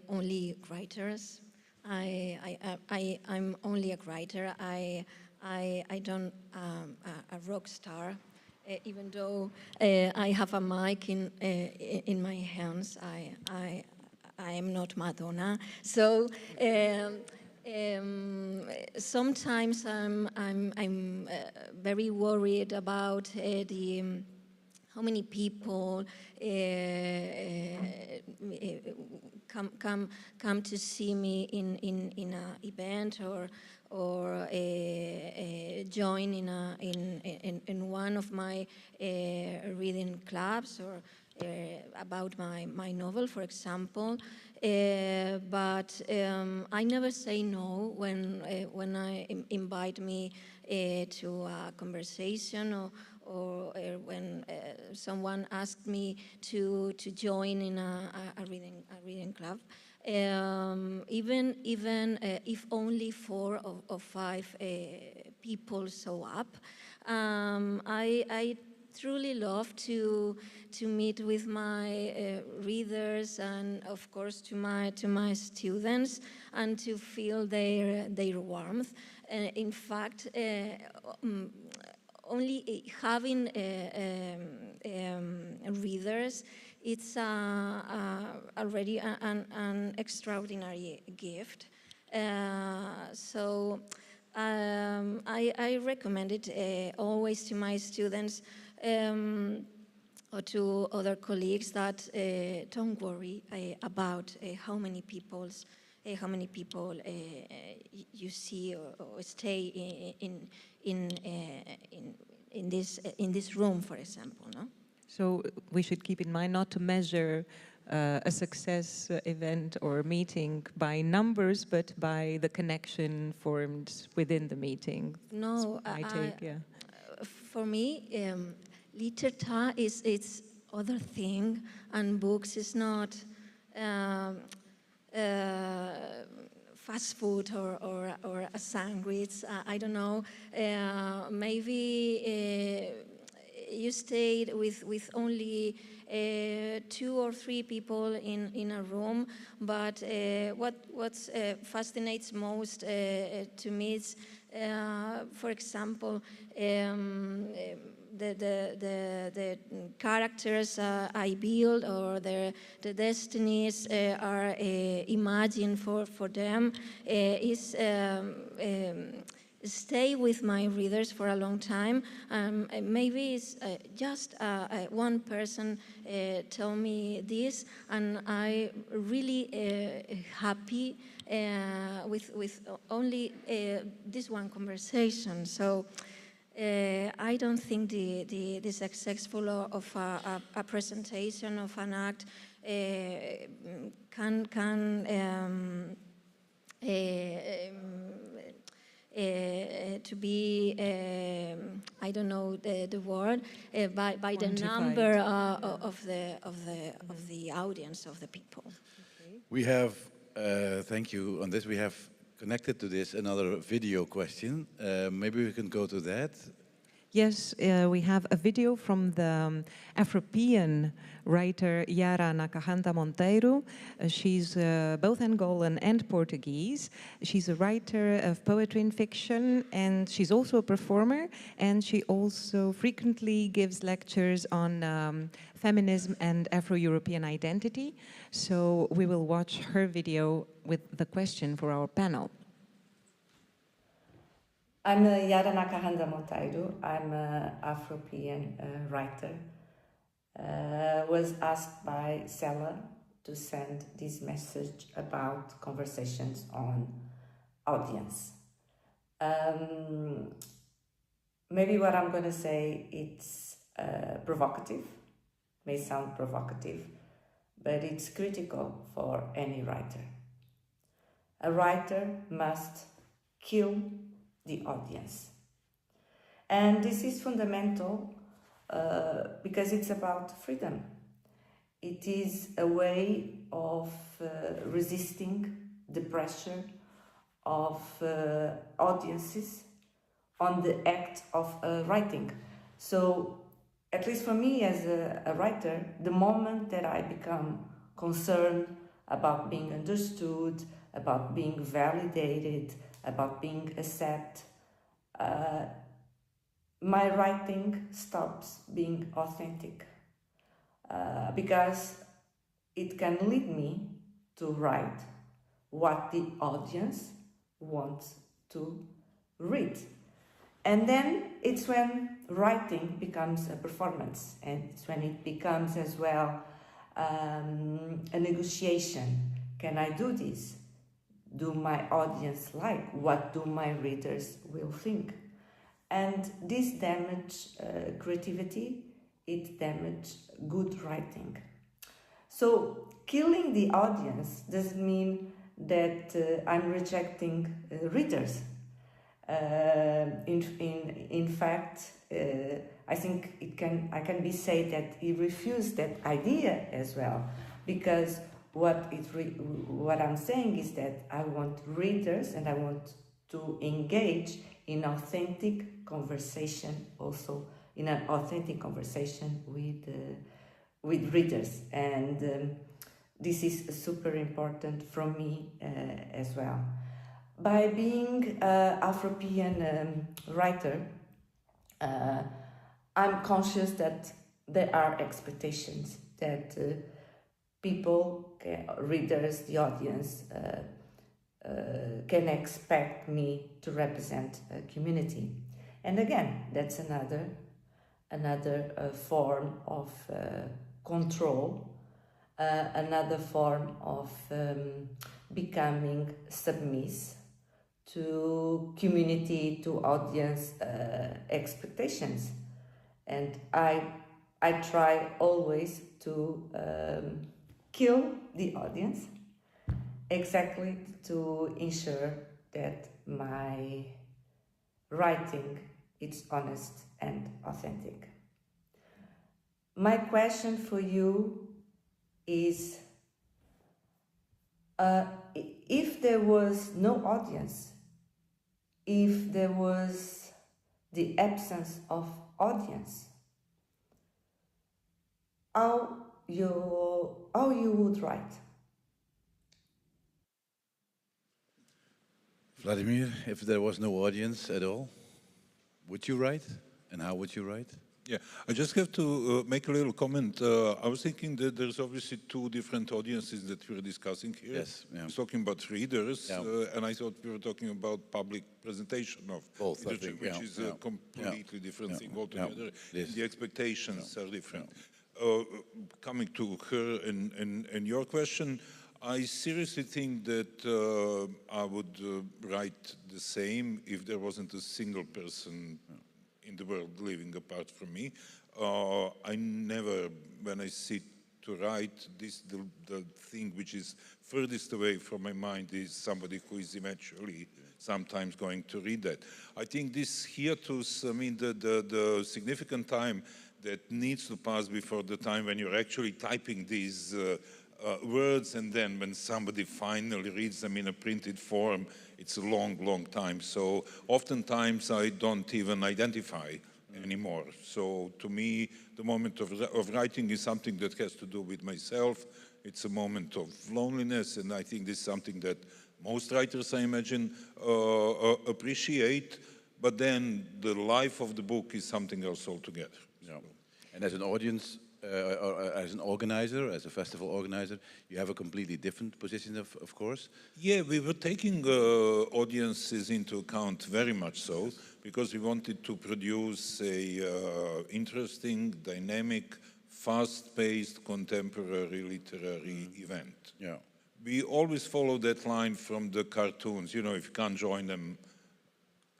only writers. I'm only a writer. I don't a rock star. Even though I have a mic in my hands, I am not Madonna. So sometimes I'm very worried about how many people come to see me in an event or join in one of my reading clubs or about my novel, for example. But I never say no when I invite me to a conversation or when someone asked me to join in a reading club. Even if only 4 or 5 people show up, I truly love to meet with my readers and, of course, to my students and to feel their warmth. In fact, only having readers, it's already an extraordinary gift. So I recommend it always to my students or to other colleagues that don't worry about how many people you see or stay in this room, for example, no? So we should keep in mind not to measure a success event or meeting by numbers, but by the connection formed within the meeting. No, I take, yeah. For me, literature is its other thing, and books is not fast food or a sandwich. I don't know. Maybe you stayed with only 2 or 3 people in a room, but what fascinates most to me is, for example, the characters I build or the destinies are imagined for them is stay with my readers for a long time. Maybe it's just one person tell me this, and I really happy with only this one conversation. So I don't think the successful of a presentation of an act can to be, I don't know the word, by the number of the audience, of the people. Okay. We have, thank you on this, we have connected to this another video question. Maybe we can go to that. Yes, we have a video from the Afropean writer Yara Nakahanta Monteiro. She's both Angolan and Portuguese. She's a writer of poetry and fiction, and she's also a performer, and she also frequently gives lectures on feminism and Afro-European identity. So we will watch her video with the question for our panel. I'm Yara Nakahanda Monteiro. I'm an Afropean writer. Was asked by CELA to send this message about conversations on audience. Maybe what I'm going to say, it's provocative, may sound provocative, but it's critical for any writer. A writer must kill the audience. And this is fundamental because it's about freedom. It is a way of resisting the pressure of audiences on the act of writing. So, at least for me as a writer, the moment that I become concerned about being understood, about being validated, about being accepted, my writing stops being authentic because it can lead me to write what the audience wants to read. And then it's when writing becomes a performance, and it's when it becomes as well a negotiation. Can I do this? Do my audience like? What do my readers will think? And this damage creativity, it damage good writing. So killing the audience doesn't mean that I'm rejecting readers. In fact, I think I can be said that he refused that idea as well, because what I'm saying is that I want readers and I want to engage in authentic conversation, also in an authentic conversation with readers, and this is super important for me as well. By being an Afropean writer, I'm conscious that there are expectations that people, readers, the audience, can expect me to represent a community. And again, that's another form of control, another form of becoming submissive to community, to audience expectations. And I try always to kill the audience, exactly to ensure that my writing is honest and authentic. My question for you is, if there was no audience, if there was the absence of audience, how you would write? Vladimir, if there was no audience at all, would you write? And how would you write? Yeah, I just have to make a little comment. I was thinking that there's obviously two different audiences that we're discussing here. Yes, yeah. I was talking about readers, Yeah. and I thought we were talking about public presentation of Both, literature, I think, which yeah, is yeah. a completely different thing altogether. Yes. The expectations are different. Coming to her and your question, I seriously think that I would write the same if there wasn't a single person in the world living apart from me. I never, when I sit to write, the thing which is furthest away from my mind is somebody who is eventually sometimes going to read that. I think this hiatus, I mean, the significant time that needs to pass before the time when you're actually typing these words, and then when somebody finally reads them in a printed form, it's a long, long time. So oftentimes I don't even identify anymore. So to me, the moment of writing is something that has to do with myself. It's a moment of loneliness, and I think this is something that most writers, I imagine, appreciate, but then the life of the book is something else altogether. Yeah. And as an audience, or as an organizer, as a festival organizer, you have a completely different position, of course. Yeah, we were taking audiences into account very much so, because we wanted to produce a interesting, dynamic, fast-paced, contemporary literary event. Yeah. We always follow that line from the cartoons. You know, if you can't join them,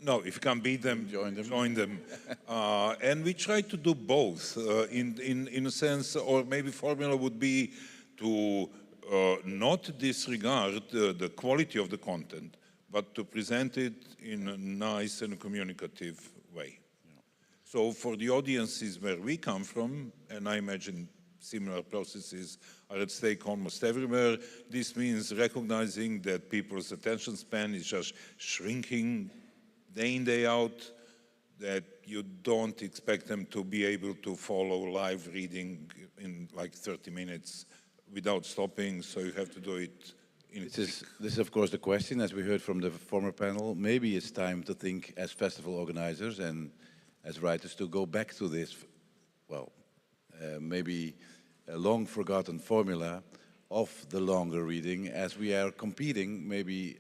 no, if you can't beat them, join them. And we try to do both in a sense, or maybe formula would be to not disregard the quality of the content, but to present it in a nice and communicative way. Yeah. So for the audiences where we come from, and I imagine similar processes are at stake almost everywhere, this means recognizing that people's attention span is just shrinking day in, day out, that you don't expect them to be able to follow live reading in like 30 minutes without stopping, so you have to do it in This is of course the question, as we heard from the former panel. Maybe it's time to think as festival organizers and as writers to go back to this, well, maybe a long forgotten formula of the longer reading, as we are competing maybe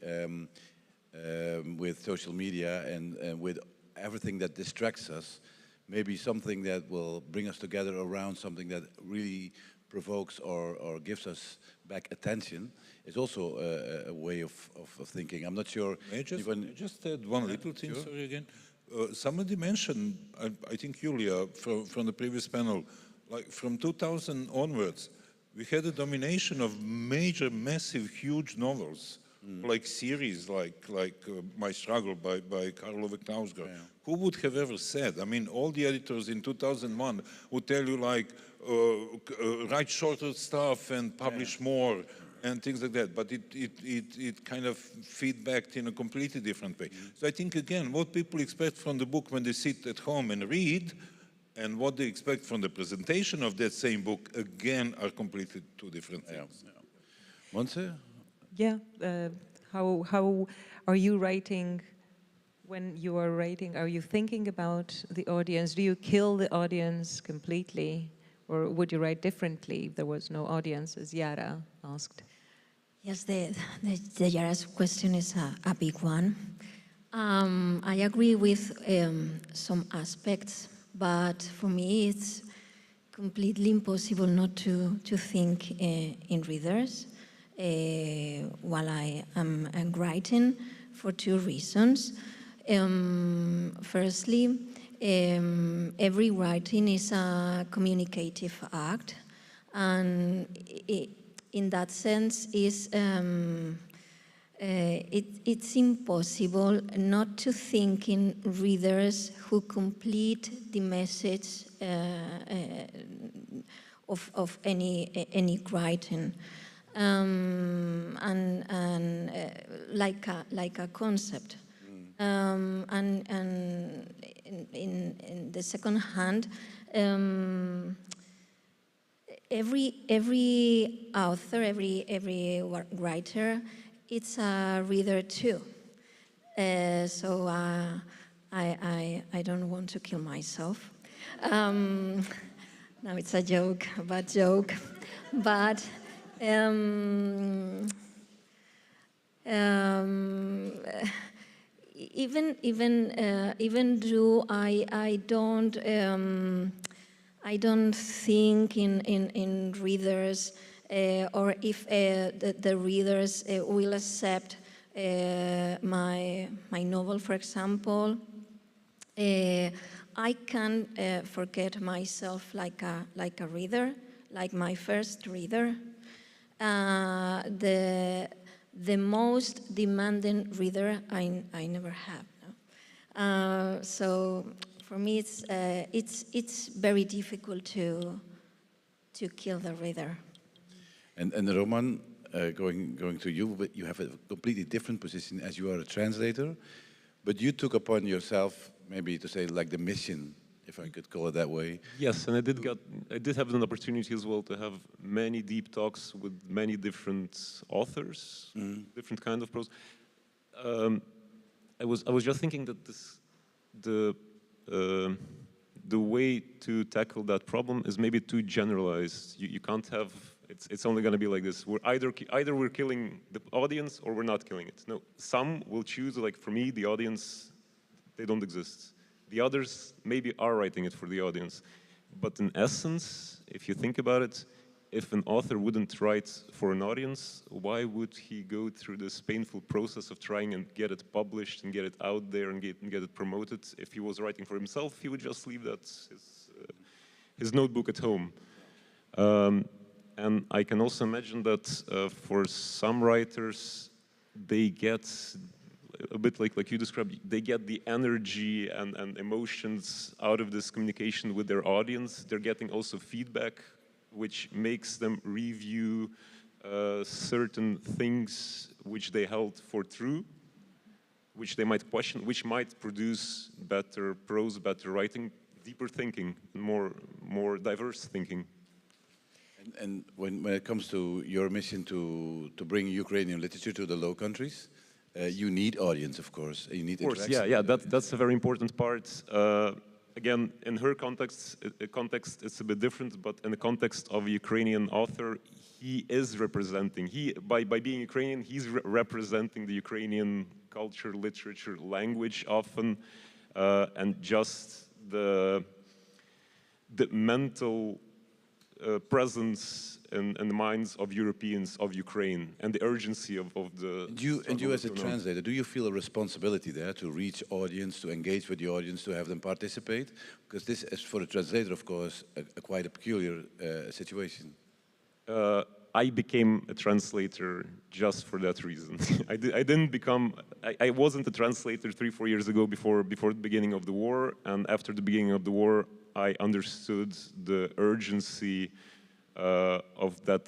with social media and with everything that distracts us. Maybe something that will bring us together around something that really provokes or gives us back attention is also a way of thinking. I'm not sure. May I just add one little thing, sure. Sorry again. Somebody mentioned, I think Julia from the previous panel, like from 2000 onwards, we had a domination of major, massive, huge novels, like series, like My Struggle by Karl Ove Knausgård. Yeah. Who would have ever said? I mean, all the editors in 2001 would tell you like, write shorter stuff and publish more and things like that. But it kind of feedbacked in a completely different way. So I think, again, what people expect from the book when they sit at home and read, and what they expect from the presentation of that same book, again, are completely two different things. Montse? Yeah, how are you writing? When you are writing, are you thinking about the audience? Do you kill the audience completely? Or would you write differently if there was no audience, as Yara asked? Yes, the Yara's question is a big one. I agree with some aspects, but for me it's completely impossible not to think in readers while I am writing, for two reasons. Firstly, every writing is a communicative act, and in that sense it's impossible not to think in readers who complete the message of any writing, and like a concept. And in the second hand, every author, every writer, it's a reader too. So I don't want to kill myself. No, it's a joke, a bad joke, but. Even though I don't think in readers, or if the readers will accept my novel, for example, I can forget myself like a reader, like my first reader. The most demanding reader I never have. No? So for me, it's very difficult to kill the reader. And Roman, going to you, but you have a completely different position as you are a translator, but you took upon yourself maybe to say like the mission if I could call it that way. Yes, and I did have an opportunity as well to have many deep talks with many different authors, different kind of prose. I was just thinking that the way to tackle that problem is maybe too generalized. You can't have, it's only going to be like this. We're either we're killing the audience or we're not killing it. No, some will choose, like for me, the audience, they don't exist. The others maybe are writing it for the audience. But in essence, if you think about it, if an author wouldn't write for an audience, why would he go through this painful process of trying and get it published and get it out there and get it promoted? If he was writing for himself, he would just leave that his notebook at home. And I can also imagine that for some writers, they get a bit like you described, they get the energy and emotions out of this communication with their audience. They're getting also feedback, which makes them review certain things which they held for true, which they might question, which might produce better prose, better writing, deeper thinking, more diverse thinking. And when it comes to your mission to bring Ukrainian literature to the Low Countries, you need audience, of course. You need interaction. Of course, yeah, that's a very important part. Again, in her context, it's a bit different, but in the context of a Ukrainian author, he is representing, by being Ukrainian, he's representing the Ukrainian culture, literature, language often, and just the mental presence in the minds of Europeans of Ukraine and the urgency of the... And you as a translator, do you feel a responsibility there to reach audience, to engage with the audience, to have them participate? Because this is for a translator, of course, quite a peculiar situation. I became a translator just for that reason. I wasn't a translator 3-4 years ago before the beginning of the war, and after the beginning of the war, I understood the urgency of that.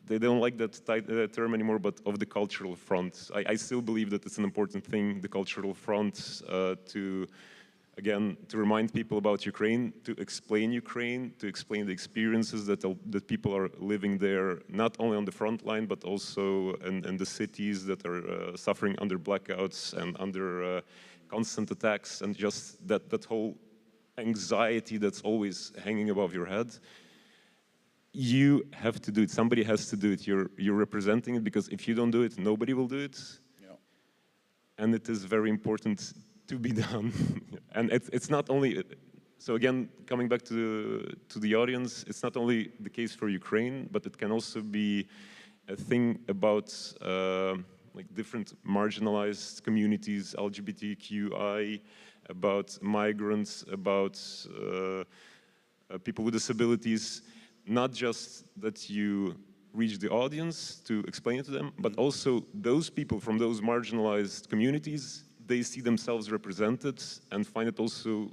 They don't like that term anymore, but of the cultural front. I still believe that it's an important thing, the cultural front, to remind people about Ukraine, to explain the experiences that people are living there, not only on the front line, but also in the cities that are suffering under blackouts and under constant attacks, and just that whole anxiety that's always hanging above your head. You have to do it. Somebody has to do it. You're representing it, because if you don't do it, nobody will do it. Yeah. And it is very important to be done. And it's not only, so again, coming back to the audience, it's not only the case for Ukraine, but it can also be a thing about like different marginalized communities, LGBTQI, about migrants, about people with disabilities. Not just that you reach the audience to explain it to them, but also those people from those marginalized communities, they see themselves represented and find it also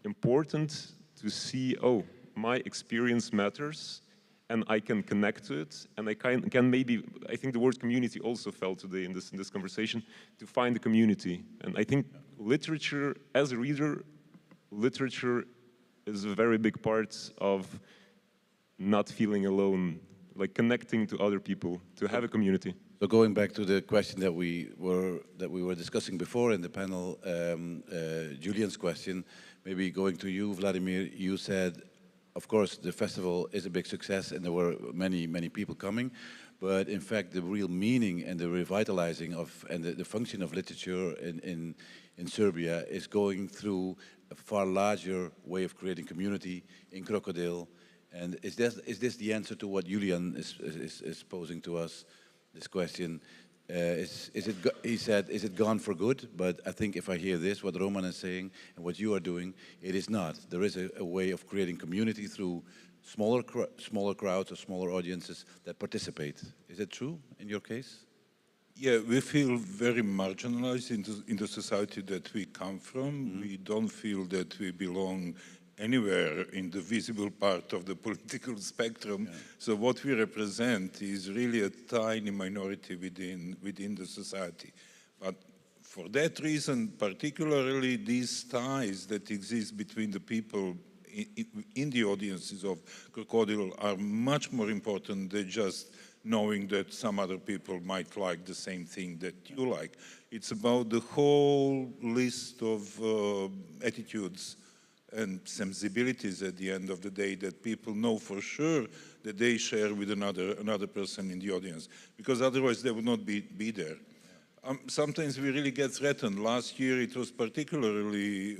important to see, oh, my experience matters and I can connect to it, and I can maybe, I think the word community also fell today in this conversation, to find a community. And I think literature, as a reader, literature is a very big part of not feeling alone, like connecting to other people, to have a community. So going back to the question that we were discussing before in the panel, Julian's question, maybe going to you, Vladimir, you said, of course, the festival is a big success and there were many people coming, but in fact the real meaning and the revitalizing of and the function of literature in Serbia is going through a far larger way of creating community in Crocodile. And is this the answer to what Julian is posing to us, this question? He said, is it gone for good? But I think if I hear this, what Roman is saying and what you are doing, it is not. There is a way of creating community through smaller crowds or smaller audiences that participate. Is it true in your case? Yeah, we feel very marginalized in the society that we come from. Mm-hmm. We don't feel that we belong anywhere in the visible part of the political spectrum. Yeah. So what we represent is really a tiny minority within the society. But for that reason, particularly these ties that exist between the people in the audiences of Crocodile are much more important than just knowing that some other people might like the same thing that you like. It's about the whole list of attitudes and sensibilities at the end of the day that people know for sure that they share with another person in the audience, because otherwise they would not be there. Sometimes we really get threatened. Last year it was particularly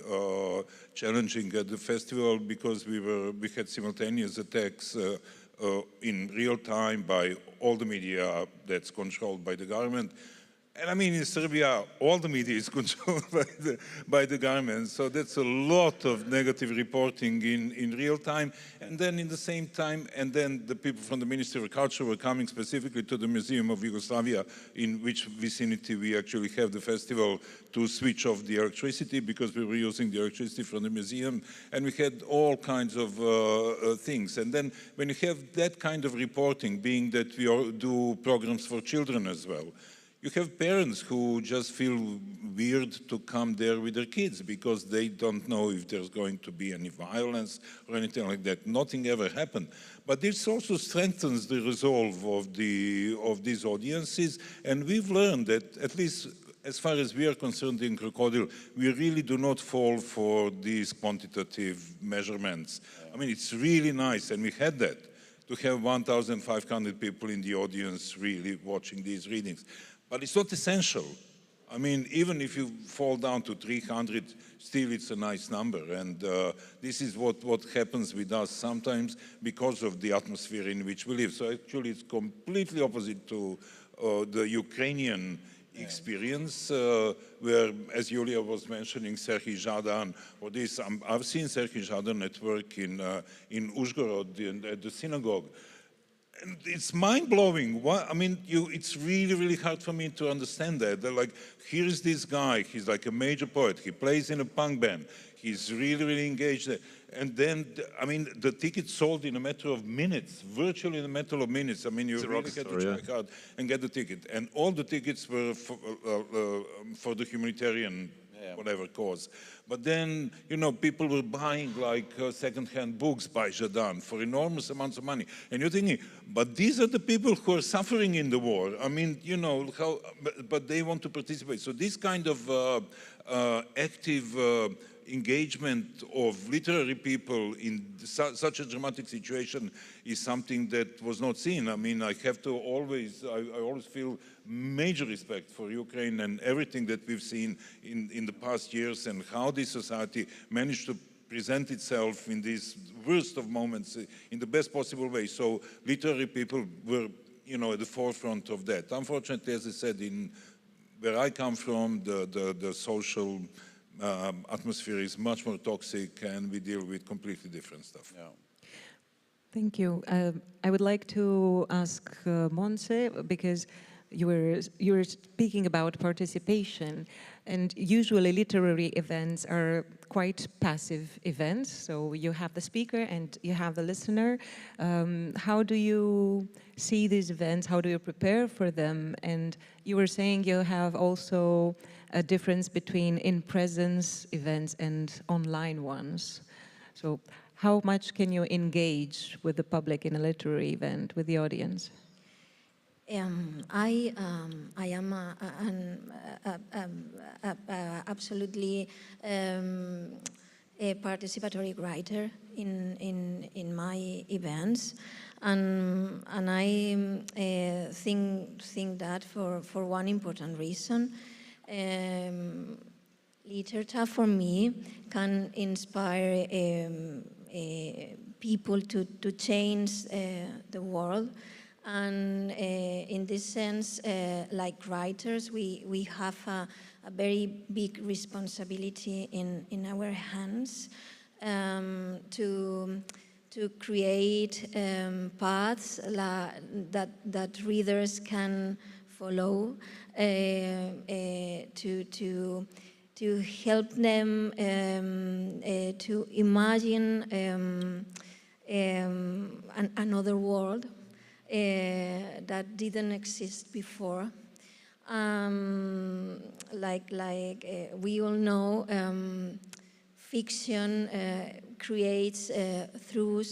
challenging at the festival because we had simultaneous attacks in real time by all the media that's controlled by the government. And I mean, in Serbia, all the media is controlled by the government, so that's a lot of negative reporting in real time. And then in the same time, and then the people from the Ministry of Culture were coming specifically to the Museum of Yugoslavia, in which vicinity we actually have the festival, to switch off the electricity because we were using the electricity from the museum. And we had all kinds of things. And then when you have that kind of reporting, being that we all do programs for children as well, you have parents who just feel weird to come there with their kids because they don't know if there's going to be any violence or anything like that. Nothing ever happened. But this also strengthens the resolve of these audiences. And we've learned that, at least as far as we are concerned in Crocodile, we really do not fall for these quantitative measurements. I mean, it's really nice, and we had that, to have 1,500 people in the audience really watching these readings. But it's not essential. I mean, even if you fall down to 300, still it's a nice number. And this is what happens with us sometimes because of the atmosphere in which we live. So actually it's completely opposite to the Ukrainian experience, where, as Julia was mentioning, Serhii Zhadan, or this, I've seen Serhii Zhadan at work in Uzhgorod at the synagogue. And it's mind-blowing. I mean, it's really, really hard for me to understand that. They're like, here's this guy, he's like a major poet, he plays in a punk band, he's really, really engaged there. And then, I mean, the tickets sold in a matter of minutes, virtually in a matter of minutes. I mean, you really had to check out and get the ticket. And all the tickets were for the humanitarian whatever cause. But then, you know, people were buying like second-hand books by Zhadan for enormous amounts of money. And you're thinking, but these are the people who are suffering in the war. I mean, you know, but they want to participate. So this kind of active engagement of literary people in such a dramatic situation is something that was not seen. I mean, I have to always, I always feel major respect for Ukraine and everything that we've seen in the past years and how this society managed to present itself in these worst of moments in the best possible way. So literary people were, you know, at the forefront of that. Unfortunately, as I said, in where I come from, the social atmosphere is much more toxic, and we deal with completely different stuff. Yeah. Thank you. I would like to ask Montse, because you were speaking about participation, and usually literary events are quite passive events. So you have the speaker and you have the listener. How do you see these events? How do you prepare for them? And you were saying you have also a difference between in-presence events and online ones. So how much can you engage with the public in a literary event, with the audience? I am absolutely a participatory writer in my events, and I think that for one important reason. Literature for me can inspire people to change the world, and in this sense, like writers, we have a very big responsibility in our hands to create paths that readers can follow, to help them to imagine another world that didn't exist before. We all know, fiction creates through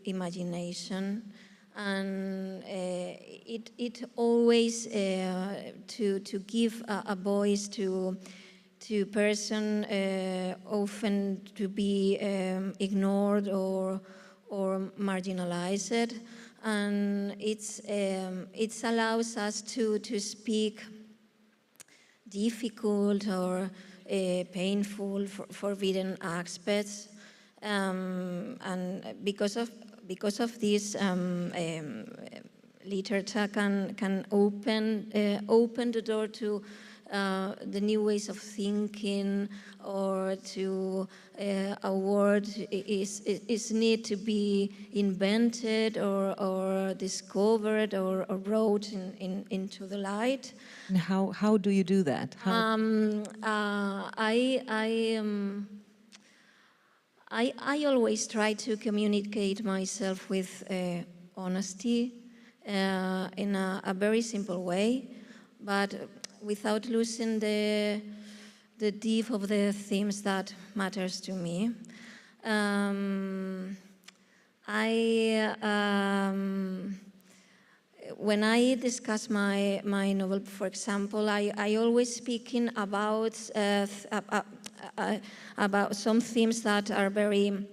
imagination, and it always to give a voice to person often to be ignored or marginalized, and it allows us to speak difficult or painful, forbidden aspects, and because of this, literature can open the door to the new ways of thinking, or to a word is need to be invented or discovered or brought into the light. And how do you do that? I always try to communicate myself with honesty in a very simple way, but without losing the depth of the themes that matters to me. When I discuss my novel, for example, I always speaking about some themes that are very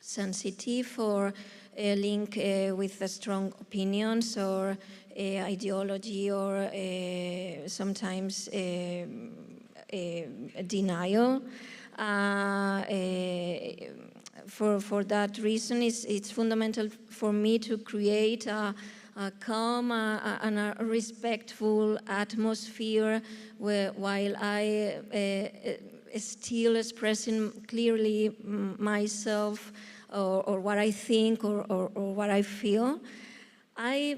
sensitive or link with strong opinions or ideology, or sometimes denial. For that reason, it's fundamental for me to create a calm and a respectful atmosphere while I still expressing clearly myself or what I think or what I feel. I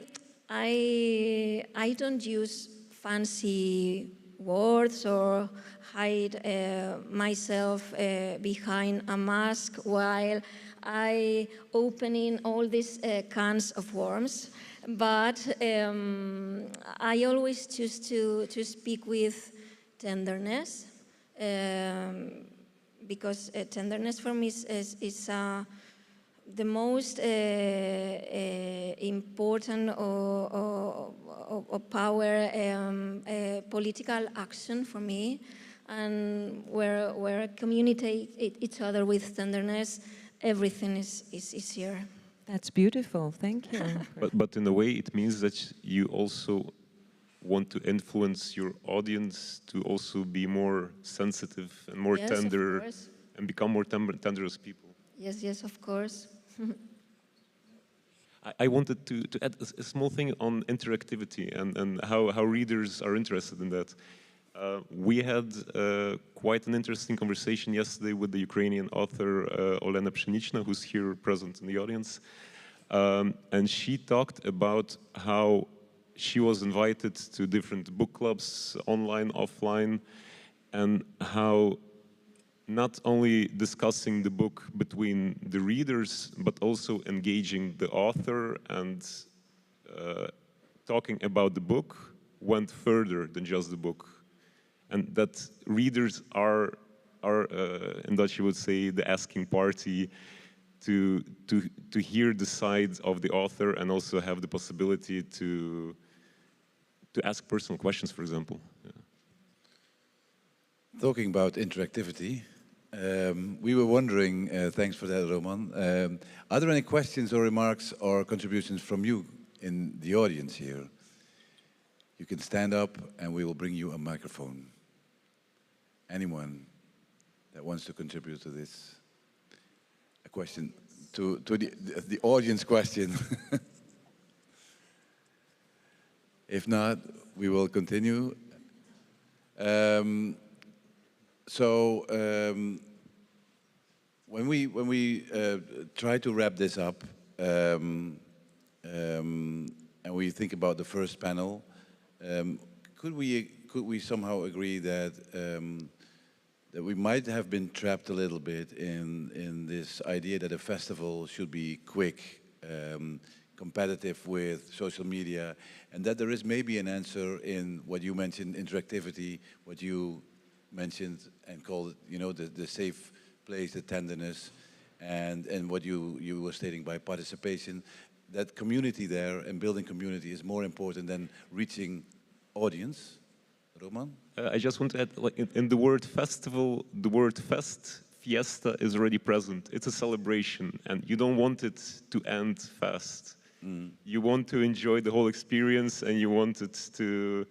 don't use fancy words or hide myself behind a mask while I opening all these cans of worms. But I always choose to speak with tenderness, because tenderness for me is the most important or power political action for me, and where communicate each other with tenderness, everything is easier. That's beautiful, thank you. But in a way, it means that you also want to influence your audience to also be more sensitive and more tender, and become more tender as people. Yes, of course. I wanted to add a small thing on interactivity and how readers are interested in that. We had quite an interesting conversation yesterday with the Ukrainian author Olena Pshenichna, who's here present in the audience. And she talked about how she was invited to different book clubs, online, offline, and how not only discussing the book between the readers, but also engaging the author and talking about the book went further than just the book. And that readers are in Dutch you would say, the asking party, to hear the sides of the author and also have the possibility to ask personal questions, for example. Yeah. Talking about interactivity, we were wondering, thanks for that, Roman, are there any questions or remarks or contributions from you in the audience here? You can stand up and we will bring you a microphone. Anyone that wants to contribute to this? A question to the audience question. If not, we will continue. When we try to wrap this up, and we think about the first panel, could we somehow agree that that we might have been trapped a little bit in this idea that a festival should be quick, competitive with social media, and that there is maybe an answer in what you mentioned, interactivity, what you mentioned and called, you know, the safe place, the tenderness, and what you were stating by participation. That community there and building community is more important than reaching audience. Roman? I just want to add, like, in the word festival, the word fiesta is already present. It's a celebration, and you don't want it to end fast. You want to enjoy the whole experience, and you want it to,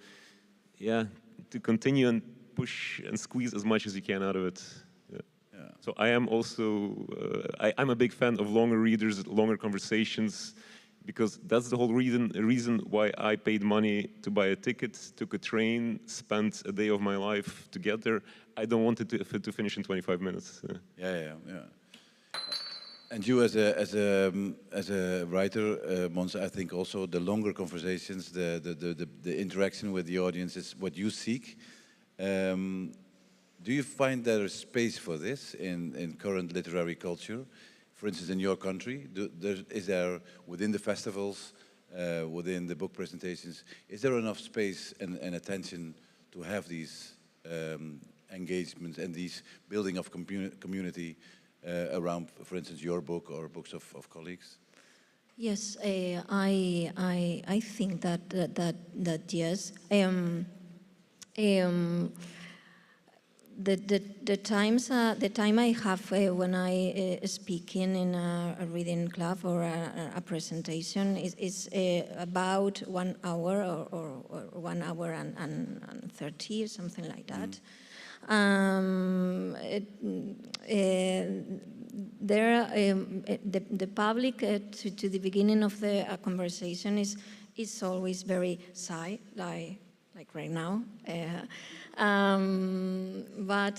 to continue and push and squeeze as much as you can out of it. So I am also, I'm a big fan of longer readers, longer conversations, because that's the whole reason why I paid money to buy a ticket, took a train, spent a day of my life together. I don't want it to finish in 25 minutes. Yeah. And you as a writer, Monse, I think also the longer conversations, the interaction with the audience is what you seek. Do you find there is space for this in current literary culture? For instance, in your country, is there, within the festivals, within the book presentations, is there enough space and attention to have these engagements and these building of community around, for instance, your book or books of colleagues? Yes, I think that yes. The time I have when I speaking in a reading club or a presentation is about 1 hour or 1 hour and 30 or something like that. The public to the beginning of the conversation is always very shy, like right now. But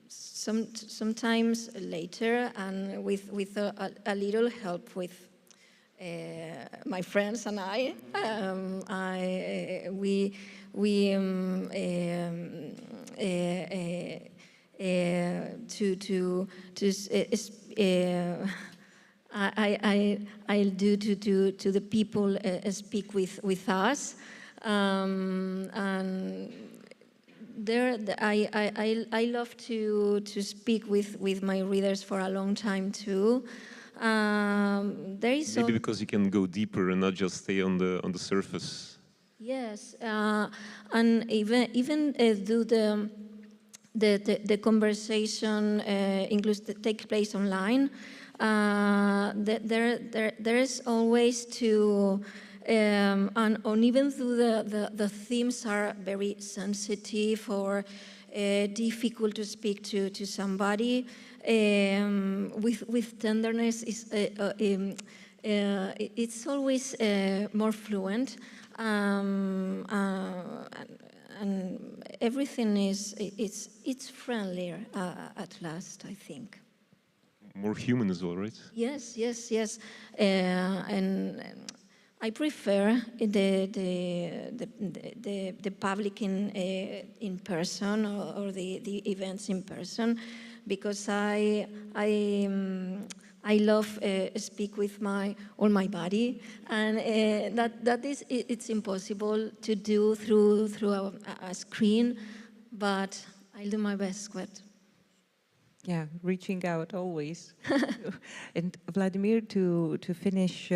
sometimes later, and with a little help with my friends and I'll do to the people speak with us, and I love to speak with my readers for a long time too. There is maybe because you can go deeper and not just stay on the surface. Yes, and even do the conversation take place online. There is always to, and even though the themes are very sensitive or difficult to speak to somebody, with tenderness it's always more fluent, and everything it's friendlier at last, I think. More human as well, right? Yes. And I prefer the public in person or the events in person, because I love speak with all my body, and it's impossible to do through a screen, but I'll do my best with. Yeah, reaching out always. And Vladimir, to finish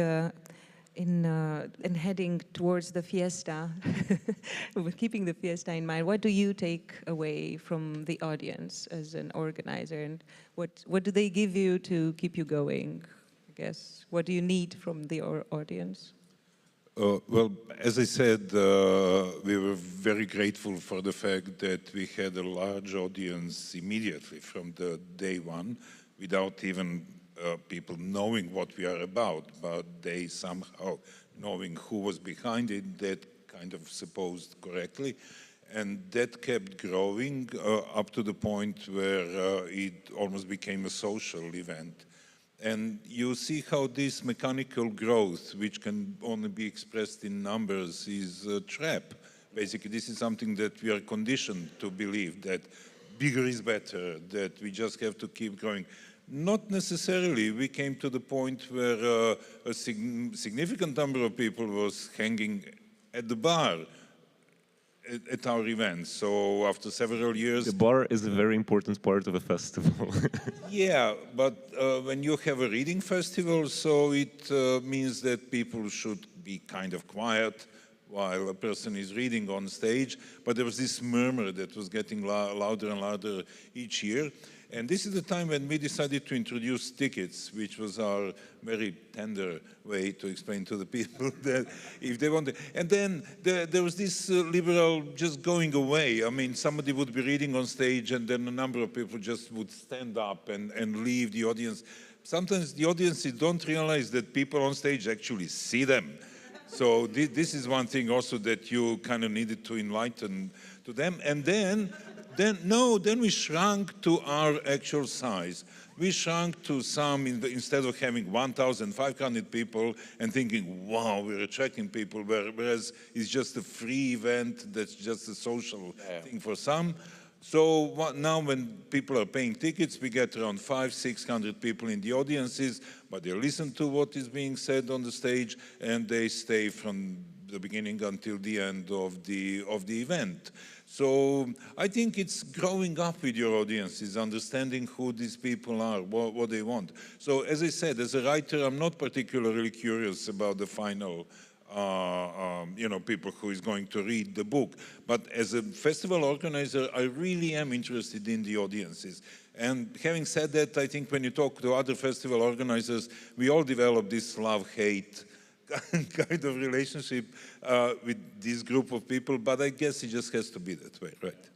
in heading towards the fiesta, keeping the fiesta in mind, what do you take away from the audience as an organizer, and what do they give you to keep you going, I guess? What do you need from the audience? Well, as I said, we were very grateful for the fact that we had a large audience immediately from the day one, without even people knowing what we are about, but they somehow knowing who was behind it, that kind of supposed correctly. And that kept growing up to the point where it almost became a social event. And you see how this mechanical growth, which can only be expressed in numbers, is a trap. Basically, this is something that we are conditioned to believe, that bigger is better, that we just have to keep growing. Not necessarily. We came to the point where a significant number of people was hanging at the bar at our events. So after several years... The bar is a very important part of a festival. Yeah, but when you have a reading festival, so it means that people should be kind of quiet while a person is reading on stage. But there was this murmur that was getting louder and louder each year. And this is the time when we decided to introduce tickets, which was our very tender way to explain to the people that if they wanted. And then there was this liberal just going away. I mean, somebody would be reading on stage and then a number of people just would stand up and leave the audience. Sometimes the audiences don't realize that people on stage actually see them. So this is one thing also that you kind of needed to enlighten to them. And then we shrunk to our actual size. We shrunk to some, instead of having 1,500 people and thinking, wow, we're attracting people, whereas it's just a free event, that's just a social thing for some. So now when people are paying tickets, we get around 500-600 people in the audiences, but they listen to what is being said on the stage and they stay from the beginning until the end of the event. So I think it's growing up with your audiences, understanding who these people are, what they want. So as I said, as a writer, I'm not particularly curious about the final people who is going to read the book. But as a festival organizer, I really am interested in the audiences. And having said that, I think when you talk to other festival organizers, we all develop this love-hate kind of relationship with this group of people, but I guess it just has to be that way, right?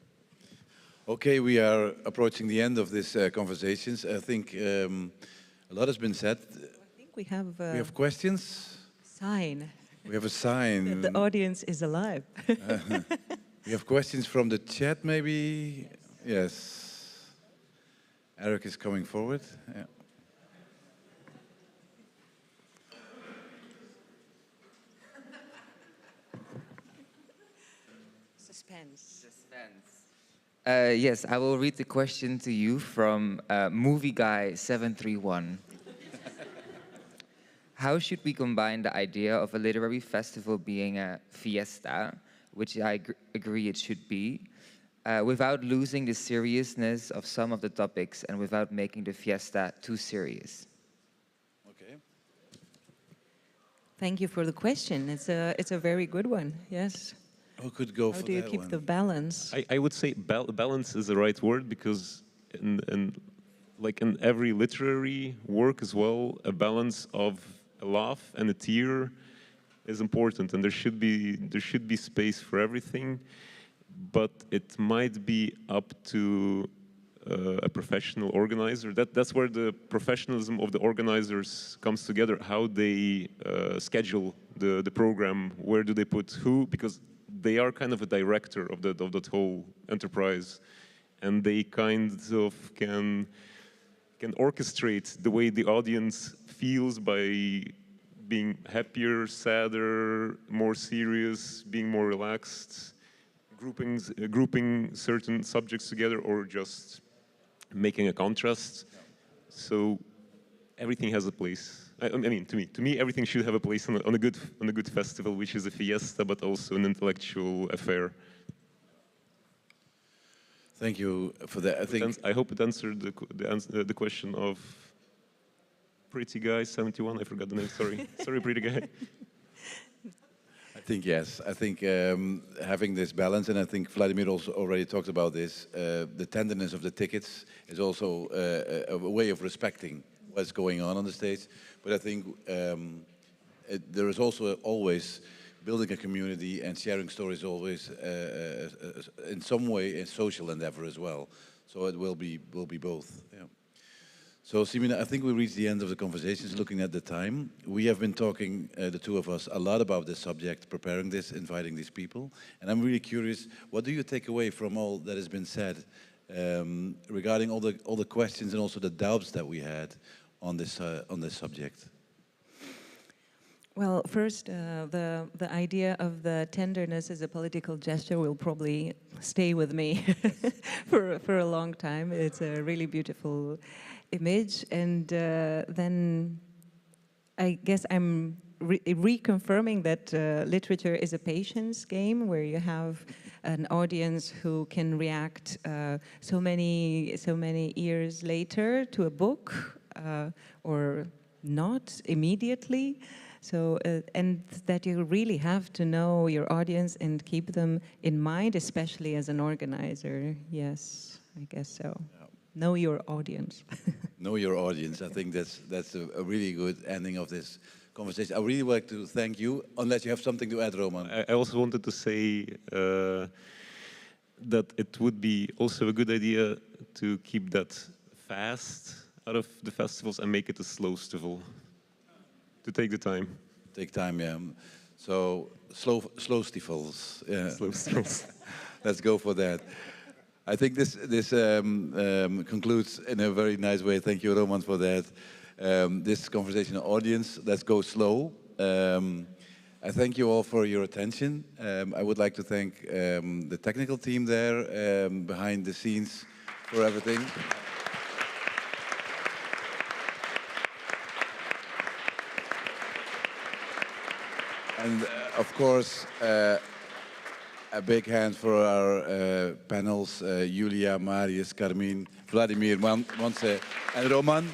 Okay, we are approaching the end of this conversations. I think a lot has been said. I think we have questions? Sign. We have a sign. The audience is alive. We have questions from the chat, maybe? Yes. Eric is coming forward. Yeah. Suspense. Yes, I will read the question to you from Movie Guy 731. How should we combine the idea of a literary festival being a fiesta, which I agree it should be, without losing the seriousness of some of the topics and without making the fiesta too serious? Okay. Thank you for the question. It's a very good one. Yes. Who could go for that? How do you keep the balance? I would say balance is the right word, because like in every literary work as well, a balance of a laugh and a tear is important, and there should be space for everything. But it might be up to a professional organizer. That's where the professionalism of the organizers comes together. How they schedule the program, where do they put who, because they are kind of a director of that whole enterprise, and they kind of can orchestrate the way the audience feels by being happier, sadder, more serious, being more relaxed, grouping certain subjects together, or just making a contrast. So everything has a place. I mean, to me, everything should have a place on a good festival, which is a fiesta, but also an intellectual affair. Thank you for that. I hope it answered the question of Pretty Guy 71. I forgot the name. Sorry, Pretty Guy. I think yes. I think having this balance, and I think Vladimir also already talked about this. The tenderness of the tickets is also a way of respecting what's going on the stage. But I think there is also always building a community and sharing stories always in some way a social endeavor as well. So it will be both. Yeah. So Simina, I think we reached the end of the conversations. Looking at the time, we have been talking, the two of us, a lot about this subject, preparing this, inviting these people, and I'm really curious. What do you take away from all that has been said regarding all the questions and also the doubts that we had on this subject? Well, first, the idea of the tenderness as a political gesture will probably stay with me for a long time. It's a really beautiful image, and then I guess I'm reconfirming that literature is a patience game where you have an audience who can react so many years later to a book or not immediately. So, and that you really have to know your audience and keep them in mind, especially as an organizer. Yes, I guess so. Yeah. Know your audience. Know your audience. I think that's a really good ending of this conversation. I really would like to thank you, unless you have something to add, Roman. I also wanted to say that it would be also a good idea to keep that fast out of the festivals and make it a slow festival. To take the time. Take time, yeah. So slow stifles. Yeah. Slow stifles. Let's go for that. I think this concludes in a very nice way. Thank you, Roman, for that. This conversation audience. Let's go slow. I thank you all for your attention. I would like to thank the technical team there behind the scenes for everything. And of course, a big hand for our panels, Julia, Marius, Carmine, Vladimir, Monse, and Roman.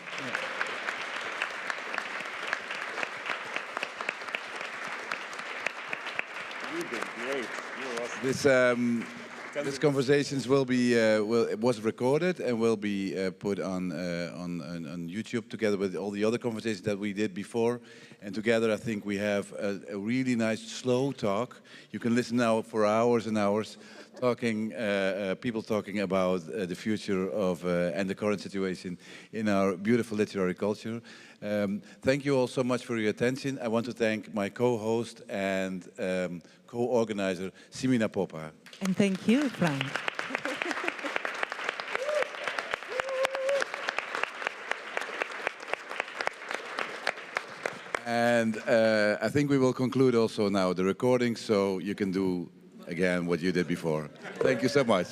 You did great. You're awesome. This conversations will be it was recorded and will be put on YouTube together with all the other conversations that we did before. And together, I think we have a really nice slow talk. You can listen now for hours and hours, talking people talking about the future of and the current situation in our beautiful literary culture. Thank you all so much for your attention. I want to thank my co-host and co-organizer, Simina Popa. And thank you, Frank. And I think we will conclude also now the recording, so you can do again what you did before. Thank you so much.